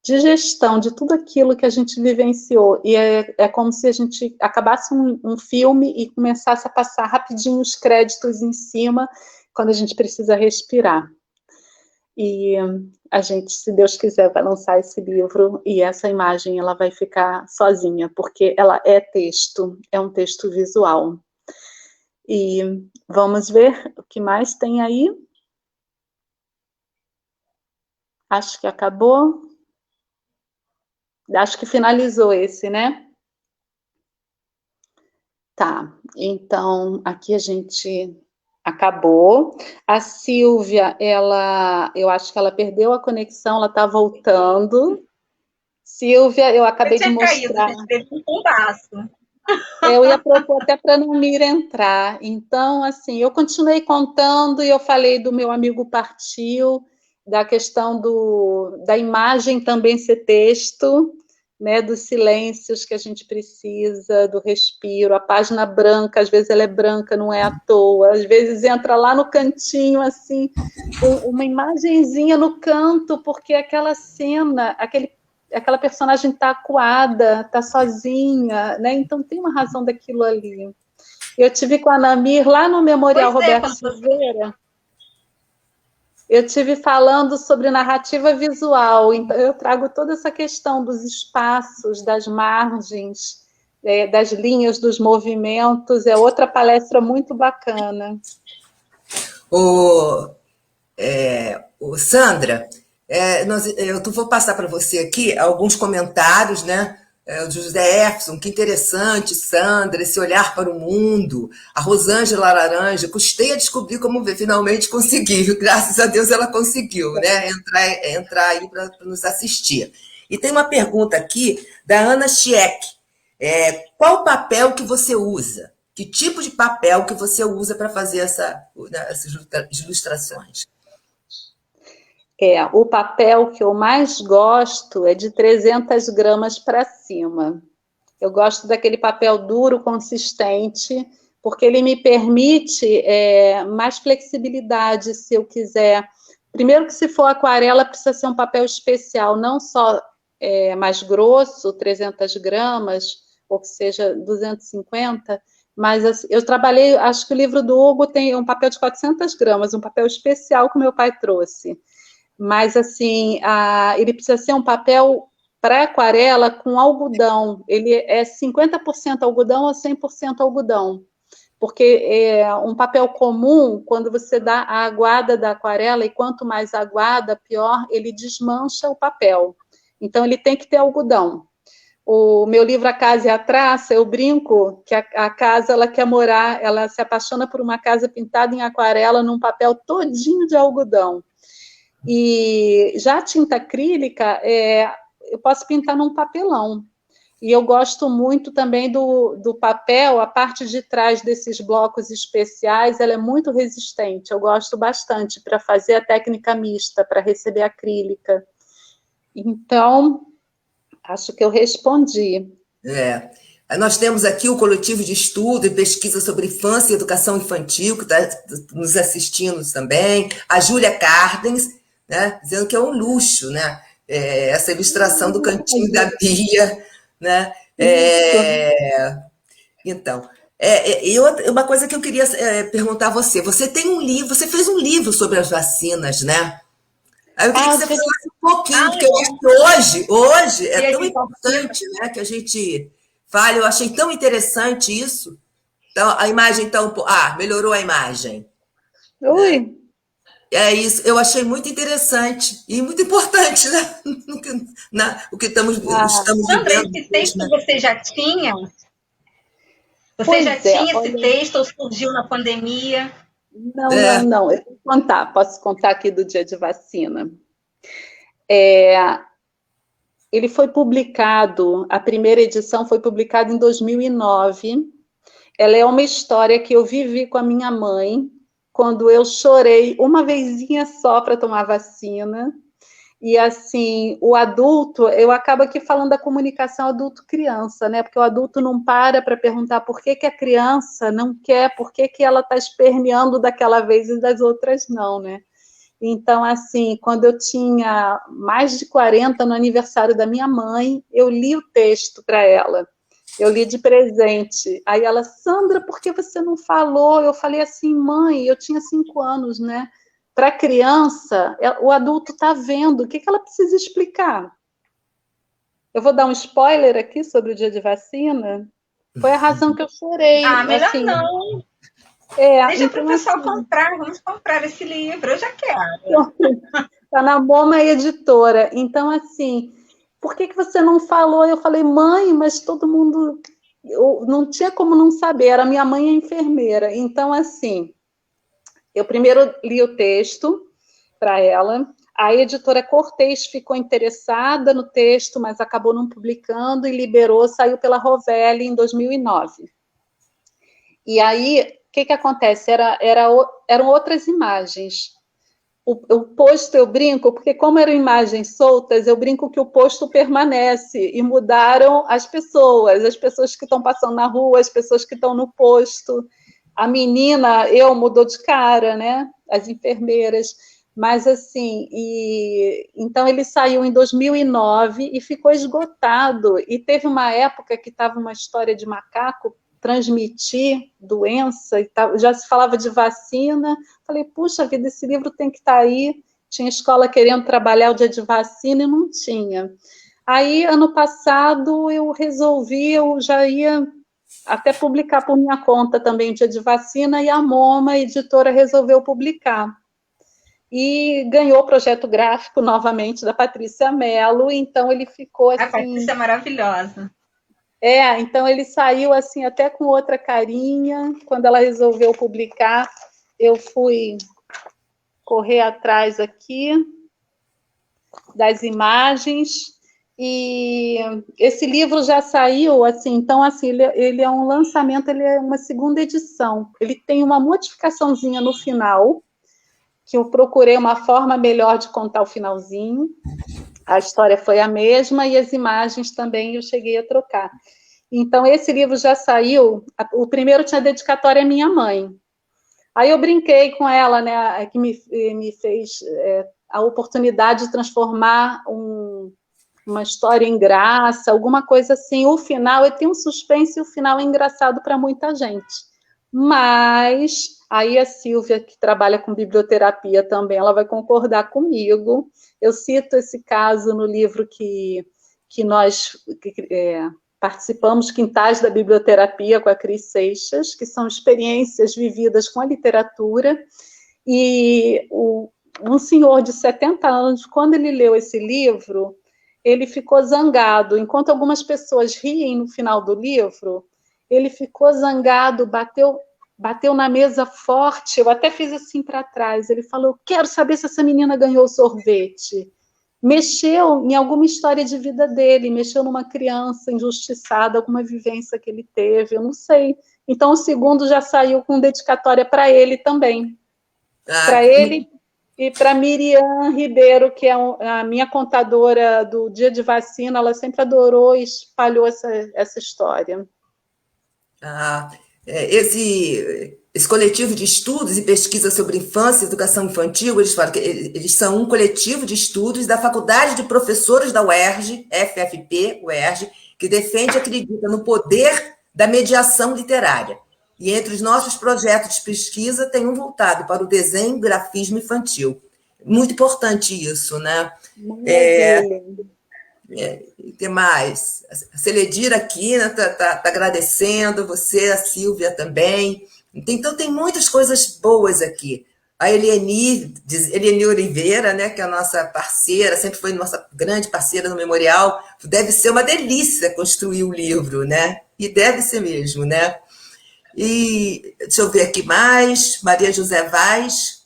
[SPEAKER 3] gestão de tudo aquilo que a gente vivenciou, e é como se a gente acabasse um filme e começasse a passar rapidinho os créditos em cima, quando a gente precisa respirar. E a gente, se Deus quiser, vai lançar esse livro, e essa imagem ela vai ficar sozinha, porque ela é texto, é um texto visual. E vamos ver o que mais tem aí. Acho que acabou. Acho que finalizou esse, né? Tá, então aqui a gente acabou. A Silvia, eu acho que ela perdeu a conexão, ela está voltando. Silvia, eu acabei de mostrar.
[SPEAKER 2] Caído, teve um compasso.
[SPEAKER 3] Eu ia propor até para não ir entrar. Então, assim, eu continuei contando e eu falei do meu amigo partiu, da questão da imagem também ser texto, né, dos silêncios que a gente precisa, do respiro, a página branca, às vezes ela é branca, não é à toa, às vezes entra lá no cantinho, assim, uma imagenzinha no canto, porque aquela cena, aquele aquela personagem está acuada, está sozinha, né? Então tem uma razão daquilo ali. Eu tive com a Namir lá no Memorial Roberto Silveira. Eu tive falando sobre narrativa visual, então eu trago toda essa questão dos espaços, das margens, das linhas, dos movimentos. É outra palestra muito bacana.
[SPEAKER 1] Sandra, eu vou passar para você aqui alguns comentários, né? O José Efson, que interessante, Sandra, esse olhar para o mundo. A Rosângela Laranja, custei a descobrir como ver, finalmente conseguiu, graças a Deus ela conseguiu, né? Entrar aí para nos assistir. E tem uma pergunta aqui da Ana Schieck. Qual o papel que você usa? Que tipo de papel que você usa para fazer essas ilustrações?
[SPEAKER 3] O papel que eu mais gosto é de 300 gramas para cima. Eu gosto daquele papel duro, consistente, porque ele me permite mais flexibilidade, se eu quiser. Primeiro que se for aquarela, precisa ser um papel especial, não só mais grosso, 300 gramas, ou que seja 250, mas assim, eu trabalhei, acho que o livro do Hugo tem um papel de 400 gramas, um papel especial que meu pai trouxe. Mas, assim, ele precisa ser um papel para aquarela com algodão. Ele é 50% algodão ou 100% algodão. Porque um papel comum, quando você dá a aguada da aquarela, e quanto mais aguada, pior, ele desmancha o papel. Então, ele tem que ter algodão. O meu livro A Casa e a Traça, eu brinco que a casa, ela quer morar, ela se apaixona por uma casa pintada em aquarela num papel todinho de algodão. E já a tinta acrílica, eu posso pintar num papelão. E eu gosto muito também do papel, a parte de trás desses blocos especiais, ela é muito resistente. Eu gosto bastante para fazer a técnica mista, para receber acrílica. Então, acho que eu respondi.
[SPEAKER 1] Nós temos aqui o coletivo de estudo e pesquisa sobre infância e educação infantil, que está nos assistindo também. A Júlia Cardens, né, dizendo que é um luxo, né? Essa ilustração do cantinho da Bia, né? Então, uma coisa que eu queria perguntar a você. Você tem um livro, você fez um livro sobre as vacinas, né? Aí eu queria que você falasse um pouquinho, porque eu acho que hoje é tão importante, né, que a gente fale. Eu achei tão interessante isso. Então, a imagem melhorou a imagem.
[SPEAKER 3] Oi.
[SPEAKER 1] É isso, eu achei muito interessante e muito importante, né? O que estamos
[SPEAKER 2] Sandra,
[SPEAKER 1] vivendo.
[SPEAKER 2] Esse texto você já tinha? Você já tinha esse texto ou surgiu na pandemia?
[SPEAKER 3] Não. Eu posso contar aqui do dia de vacina. Ele foi publicado, a primeira edição foi publicada em 2009. Ela é uma história que eu vivi com a minha mãe, quando eu chorei uma vezinha só para tomar vacina. E, assim, o adulto, eu acabo aqui falando da comunicação adulto-criança, né? Porque o adulto não para perguntar por que a criança não quer, por que ela está esperneando daquela vez e das outras não, né? Então, assim, quando eu tinha mais de 40 no aniversário da minha mãe, eu li o texto para ela. Eu li de presente. Aí ela, Sandra, por que você não falou? Eu falei assim, mãe, eu tinha 5 anos, né? Para a criança, o adulto está vendo. O que ela precisa explicar? Eu vou dar um spoiler aqui sobre o dia de vacina. Foi a razão que eu chorei.
[SPEAKER 2] Melhor
[SPEAKER 3] assim,
[SPEAKER 2] não. Deixa para o pessoal comprar. Vamos comprar esse livro. Eu já quero.
[SPEAKER 3] Está na Moma Editora. Então, assim, por que você não falou? Eu falei, mãe, mas todo mundo... Eu não tinha como não saber. Era minha mãe a enfermeira. Então, assim... Eu primeiro li o texto para ela, a editora Cortez ficou interessada no texto, mas acabou não publicando e liberou, saiu pela Rovelli em 2009. E aí, o que acontece? Eram outras imagens. O posto, eu brinco, porque como eram imagens soltas, eu brinco que o posto permanece, e mudaram as pessoas que estão passando na rua, as pessoas que estão no posto. A menina, mudou de cara, né? As enfermeiras. Mas, assim, então ele saiu em 2009 e ficou esgotado. E teve uma época que estava uma história de macaco transmitir doença, e já se falava de vacina. Falei, puxa vida, esse livro tem que estar aí. Tinha escola querendo trabalhar o dia de vacina e não tinha. Aí, ano passado, eu resolvi, eu já ia até publicar por minha conta também o dia de vacina, e a MoMA, a editora, resolveu publicar. E ganhou o projeto gráfico novamente da Patrícia Mello, então ele ficou assim...
[SPEAKER 2] A Patrícia é maravilhosa.
[SPEAKER 3] Então ele saiu assim até com outra carinha. Quando ela resolveu publicar, eu fui correr atrás aqui das imagens, e esse livro já saiu, assim, então assim, ele é um lançamento, ele é uma segunda edição, ele tem uma modificaçãozinha no final, que eu procurei uma forma melhor de contar o finalzinho. A história foi a mesma e as imagens também eu cheguei a trocar. Então, esse livro já saiu, o primeiro tinha dedicatória à minha mãe. Aí eu brinquei com ela, né, que me fez a oportunidade de transformar uma história em graça, alguma coisa assim. O final, eu tenho um suspense e o final é engraçado para muita gente. Mas aí a Silvia, que trabalha com biblioterapia também, ela vai concordar comigo. Eu cito esse caso no livro que nós participamos, Quintais da Biblioterapia, com a Cris Seixas, que são experiências vividas com a literatura. E um senhor de 70 anos, quando ele leu esse livro, ele ficou zangado. Enquanto algumas pessoas riem no final do livro, ele ficou zangado, bateu na mesa forte. Eu até fiz assim para trás. Ele falou, quero saber se essa menina ganhou sorvete. Mexeu em alguma história de vida dele, mexeu numa criança injustiçada, alguma vivência que ele teve, eu não sei. Então, o segundo já saiu com dedicatória para ele também. Para ele e para Miriam Ribeiro, que é a minha contadora do dia de vacina, ela sempre adorou e espalhou essa história.
[SPEAKER 1] Esse coletivo de estudos e pesquisa sobre infância e educação infantil, eles falam que eles são um coletivo de estudos da Faculdade de Professores da UERJ, FFP, UERJ, que defende e acredita no poder da mediação literária. E entre os nossos projetos de pesquisa tem um voltado para o desenho e grafismo infantil. Muito importante isso, né? O que mais? A Celedira aqui está agradecendo, você, a Silvia também. Então, tem muitas coisas boas aqui. A Eliane Oliveira, né, que é a nossa parceira, sempre foi nossa grande parceira no Memorial. Deve ser uma delícia construir o livro, né? E deve ser mesmo, né? E deixa eu ver aqui mais. Maria José Vaz.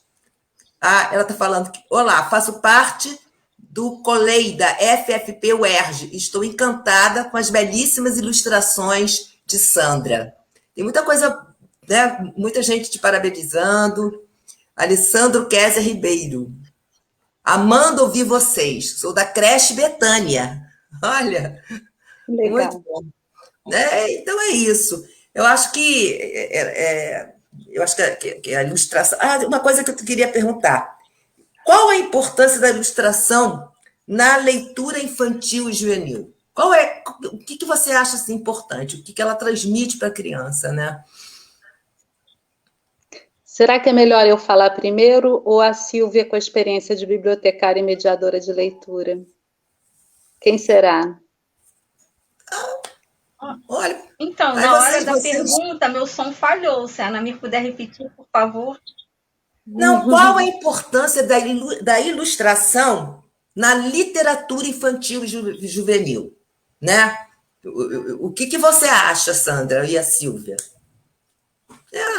[SPEAKER 1] Ela está falando que, olá, faço parte do Coleida FFP UERJ. Estou encantada com as belíssimas ilustrações de Sandra. Tem muita coisa, né? Muita gente te parabenizando. Alessandro Kézia Ribeiro. Amando ouvir vocês. Sou da creche Betânia. Olha,
[SPEAKER 3] legal.
[SPEAKER 1] Muito bom. Então é isso. Eu acho que a ilustração... uma coisa que eu queria perguntar. Qual a importância da ilustração na leitura infantil e juvenil? O que você acha assim, importante? O que ela transmite para a criança, né?
[SPEAKER 3] Será que é melhor eu falar primeiro ou a Silvia com a experiência de bibliotecária e mediadora de leitura? Quem será?
[SPEAKER 1] Olha,
[SPEAKER 2] então, na hora da pergunta, meu som falhou. Se a Ana Mir puder repetir, por favor.
[SPEAKER 1] Não, qual a importância da ilustração na literatura infantil e juvenil? Né? O que você acha, Sandra e a Silvia?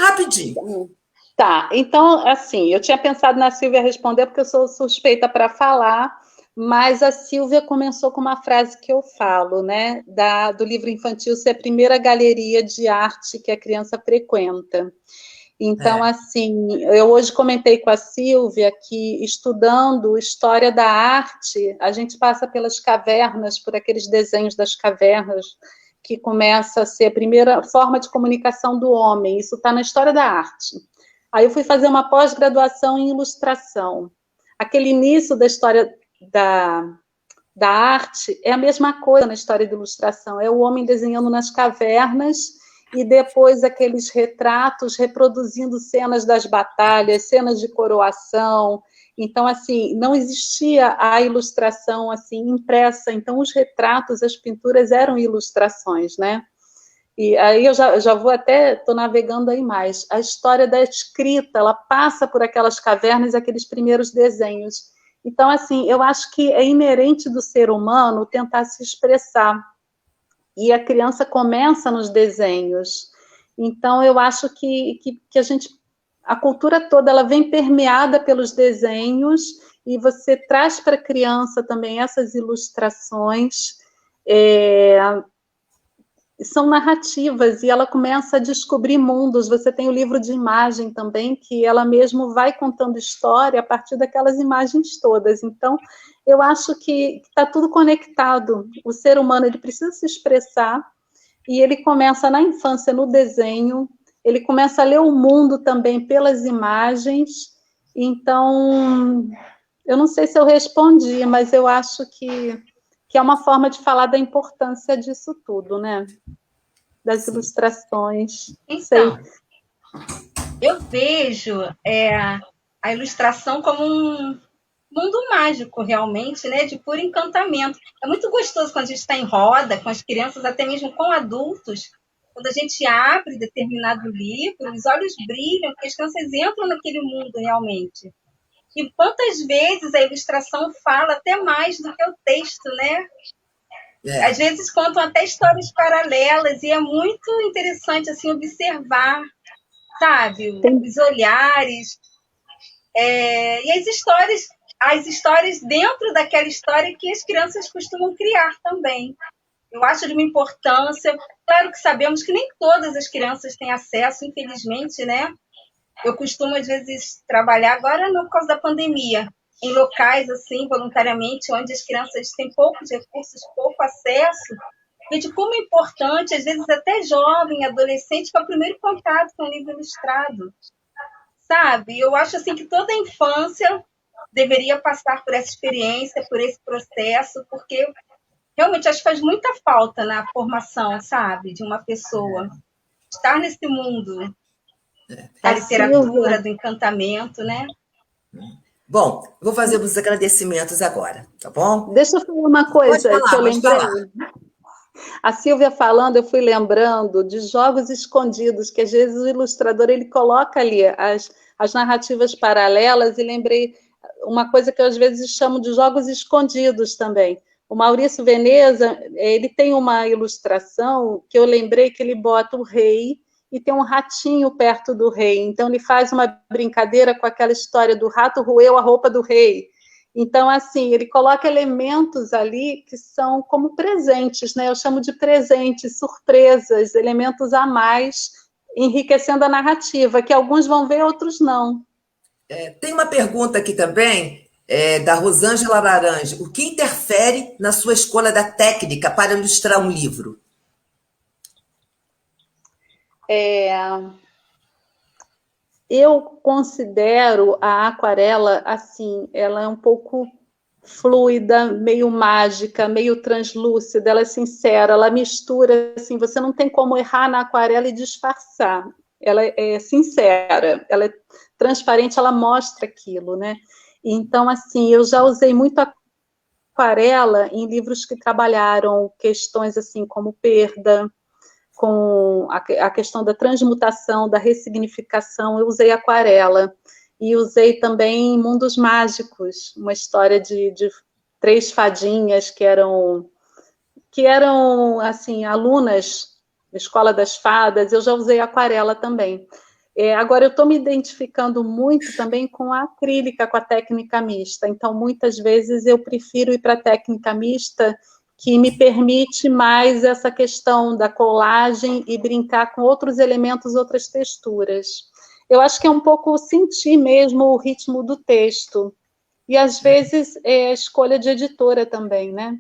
[SPEAKER 1] Rapidinho.
[SPEAKER 3] Tá, então, assim, eu tinha pensado na Silvia responder, porque eu sou suspeita para falar, mas a Silvia começou com uma frase que eu falo, né, do livro infantil ser a primeira galeria de arte que a criança frequenta. Então, assim, eu hoje comentei com a Silvia que, estudando história da arte, a gente passa pelas cavernas, por aqueles desenhos das cavernas, que começa a ser a primeira forma de comunicação do homem. Isso está na história da arte. Aí eu fui fazer uma pós-graduação em ilustração. Aquele início da história da arte é a mesma coisa na história da ilustração, é o homem desenhando nas cavernas e depois aqueles retratos reproduzindo cenas das batalhas, cenas de coroação. Então, assim, não existia a ilustração assim impressa, então os retratos, as pinturas eram ilustrações, né? E aí eu já vou até, estou navegando aí mais. A história da escrita, ela passa por aquelas cavernas, aqueles primeiros desenhos. Então, assim, eu acho que é inerente do ser humano tentar se expressar. E a criança começa nos desenhos. Então, eu acho que a cultura toda, ela vem permeada pelos desenhos, e você traz para a criança também essas ilustrações, são narrativas, e ela começa a descobrir mundos. Você tem o livro de imagem também, que ela mesmo vai contando história a partir daquelas imagens todas. Então, eu acho que está tudo conectado. O ser humano, ele precisa se expressar, e ele começa na infância no desenho, ele começa a ler o mundo também pelas imagens. Então, eu não sei se eu respondi, mas eu acho que é uma forma de falar da importância disso tudo, né? Das ilustrações.
[SPEAKER 2] Então, eu vejo a ilustração como um mundo mágico, realmente, né? De puro encantamento. É muito gostoso quando a gente está em roda, com as crianças, até mesmo com adultos, quando a gente abre determinado livro, os olhos brilham, porque as crianças entram naquele mundo realmente. E quantas vezes a ilustração fala até mais do que o texto, né? Às vezes contam até histórias paralelas, e é muito interessante assim observar, sabe, os olhares, e as histórias dentro daquela história que as crianças costumam criar também. Eu acho de uma importância. Claro que sabemos que nem todas as crianças têm acesso, infelizmente, né? Eu costumo, às vezes, trabalhar agora por causa da pandemia, em locais, assim, voluntariamente, onde as crianças têm poucos recursos, pouco acesso, e de como é importante, às vezes até jovem, adolescente, que é o primeiro contato com o livro ilustrado, sabe? Eu acho, assim, que toda a infância deveria passar por essa experiência, por esse processo, porque realmente acho que faz muita falta na formação, sabe, de uma pessoa. Estar nesse mundo da literatura, do encantamento, né?
[SPEAKER 1] Bom, vou fazer os agradecimentos agora, tá bom?
[SPEAKER 3] Deixa eu falar uma coisa que eu lembrei. A Silvia falando, eu fui lembrando de jogos escondidos, que às vezes o ilustrador ele coloca ali as narrativas paralelas, e lembrei uma coisa que eu às vezes chamo de jogos escondidos também. O Maurício Veneza, ele tem uma ilustração que eu lembrei que ele bota o rei e tem um ratinho perto do rei. Então, ele faz uma brincadeira com aquela história do rato roeu a roupa do rei. Então, assim, ele coloca elementos ali que são como presentes, né? Eu chamo de presentes, surpresas, elementos a mais, enriquecendo a narrativa, que alguns vão ver, outros não.
[SPEAKER 1] Tem uma pergunta aqui também, da Rosângela Laranja. O que interfere na sua escolha da técnica para ilustrar um livro?
[SPEAKER 3] Eu considero a aquarela, assim, ela é um pouco fluida, meio mágica, meio translúcida, ela é sincera, ela mistura, assim, você não tem como errar na aquarela e disfarçar. Ela é sincera, ela é transparente, ela mostra aquilo, né? Então, assim, eu já usei muito aquarela em livros que trabalharam questões, assim, como perda, com a questão da transmutação, da ressignificação. Eu usei aquarela. E usei também Mundos Mágicos, uma história de 3 fadinhas que eram assim, alunas da Escola das Fadas. Eu já usei aquarela também. Agora, eu estou me identificando muito também com a acrílica, com a técnica mista. Então, muitas vezes, eu prefiro ir para a técnica mista, que me permite mais essa questão da colagem e brincar com outros elementos, outras texturas. Eu acho que é um pouco sentir mesmo o ritmo do texto. E, às vezes, é a escolha de editora também, né?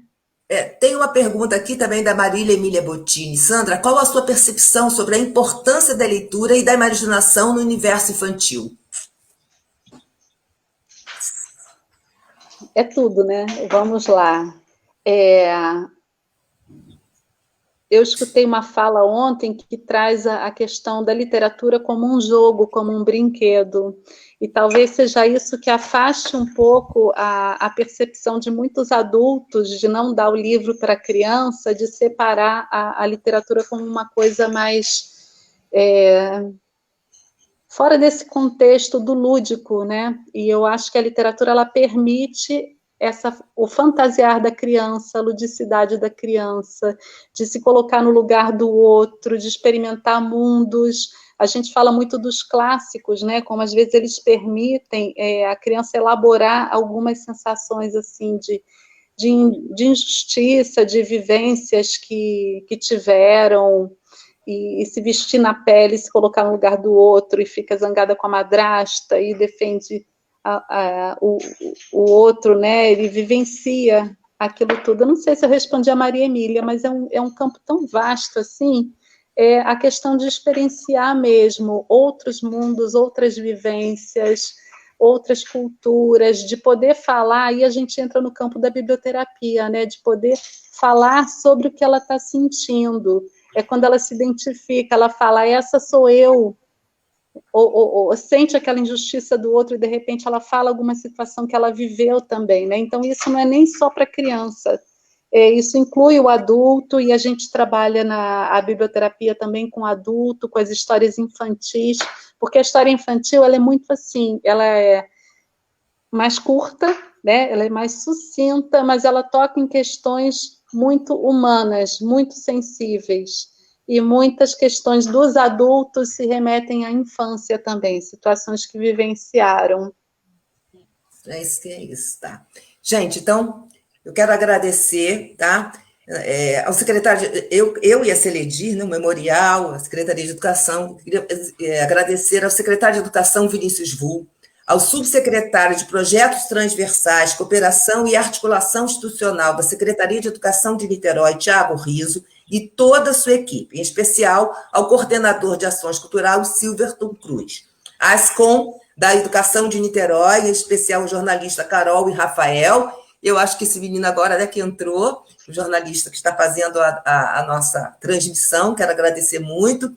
[SPEAKER 1] Tem uma pergunta aqui também da Marília Emília Bottini. Sandra, qual a sua percepção sobre a importância da leitura e da imaginação no universo infantil?
[SPEAKER 3] é tudo, né? Vamos lá. É, eu escutei uma fala ontem que traz a questão da literatura como um jogo, como um brinquedo. E talvez seja isso que afaste um pouco a percepção de muitos adultos de não dar o livro para a criança, de separar a literatura como uma coisa mais fora desse contexto do lúdico, né? E eu acho que a literatura ela permite o fantasiar da criança, a ludicidade da criança, de se colocar no lugar do outro, de experimentar mundos. A gente fala muito dos clássicos, né? Como às vezes eles permitem a criança elaborar algumas sensações assim de injustiça, de vivências que tiveram, e se vestir na pele, se colocar no lugar do outro, e fica zangada com a madrasta, e defende o outro, né? Ele vivencia aquilo tudo. Eu não sei se eu respondi a Maria Emília, mas é um campo tão vasto assim, a questão de experienciar mesmo outros mundos, outras vivências, outras culturas, de poder falar, e a gente entra no campo da biblioterapia, né? De poder falar sobre o que ela está sentindo. É quando ela se identifica, ela fala, essa sou eu, ou sente aquela injustiça do outro, e de repente ela fala alguma situação que ela viveu também, né? Então isso não é nem só para criança, isso inclui o adulto, e a gente trabalha a biblioterapia também com adulto, com as histórias infantis, porque a história infantil, ela é muito assim, ela é mais curta, né? Ela é mais sucinta, mas ela toca em questões muito humanas, muito sensíveis, e muitas questões dos adultos se remetem à infância também, situações que vivenciaram.
[SPEAKER 1] É isso, tá? Gente, então, eu quero agradecer, tá? Ao secretário, eu e a Celedir, no Memorial, a Secretaria de Educação, queria agradecer ao secretário de Educação, Vinícius Vu, ao subsecretário de Projetos Transversais, Cooperação e Articulação Institucional da Secretaria de Educação de Niterói, Tiago Riso, e toda a sua equipe, em especial ao coordenador de Ações Culturais, Silverton Cruz. A Ascom, da Educação de Niterói, em especial o jornalista Carol e Rafael. Eu acho que esse menino agora, né, que entrou, o jornalista que está fazendo a nossa transmissão, quero agradecer muito.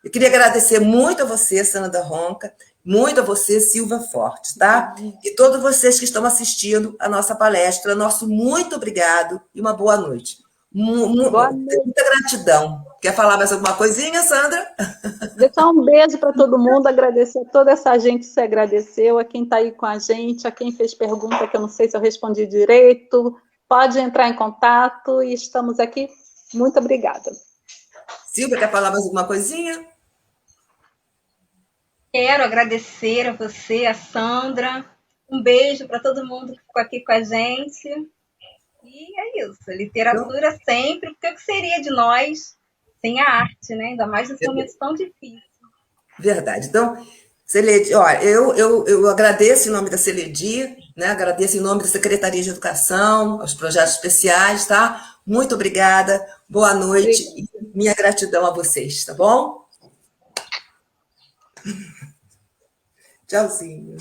[SPEAKER 1] Eu queria agradecer muito a você, Sandra Ronca, muito a você, Silva Forte, tá? E todos vocês que estão assistindo a nossa palestra, nosso muito obrigado e uma boa noite.
[SPEAKER 3] Boa noite.
[SPEAKER 1] Muita gratidão. Quer falar mais alguma coisinha, Sandra?
[SPEAKER 3] Deixar um beijo para todo mundo, agradecer a toda essa gente que se agradeceu, a quem está aí com a gente, a quem fez pergunta que eu não sei se eu respondi direito. Pode entrar em contato e estamos aqui. Muito obrigada.
[SPEAKER 1] Silvia, quer falar mais alguma coisinha?
[SPEAKER 2] Quero agradecer a você, a Sandra. Um beijo para todo mundo que ficou aqui com a gente. E é isso, literatura sempre, porque o que seria de nós sem a arte, né? Ainda mais nesse momento tão difícil.
[SPEAKER 1] Verdade. Então, Celedir, ó, eu agradeço em nome da Celedir, né? Agradeço em nome da Secretaria de Educação, aos projetos especiais, tá? Muito obrigada, boa noite e minha gratidão a vocês, tá bom? Tchauzinho.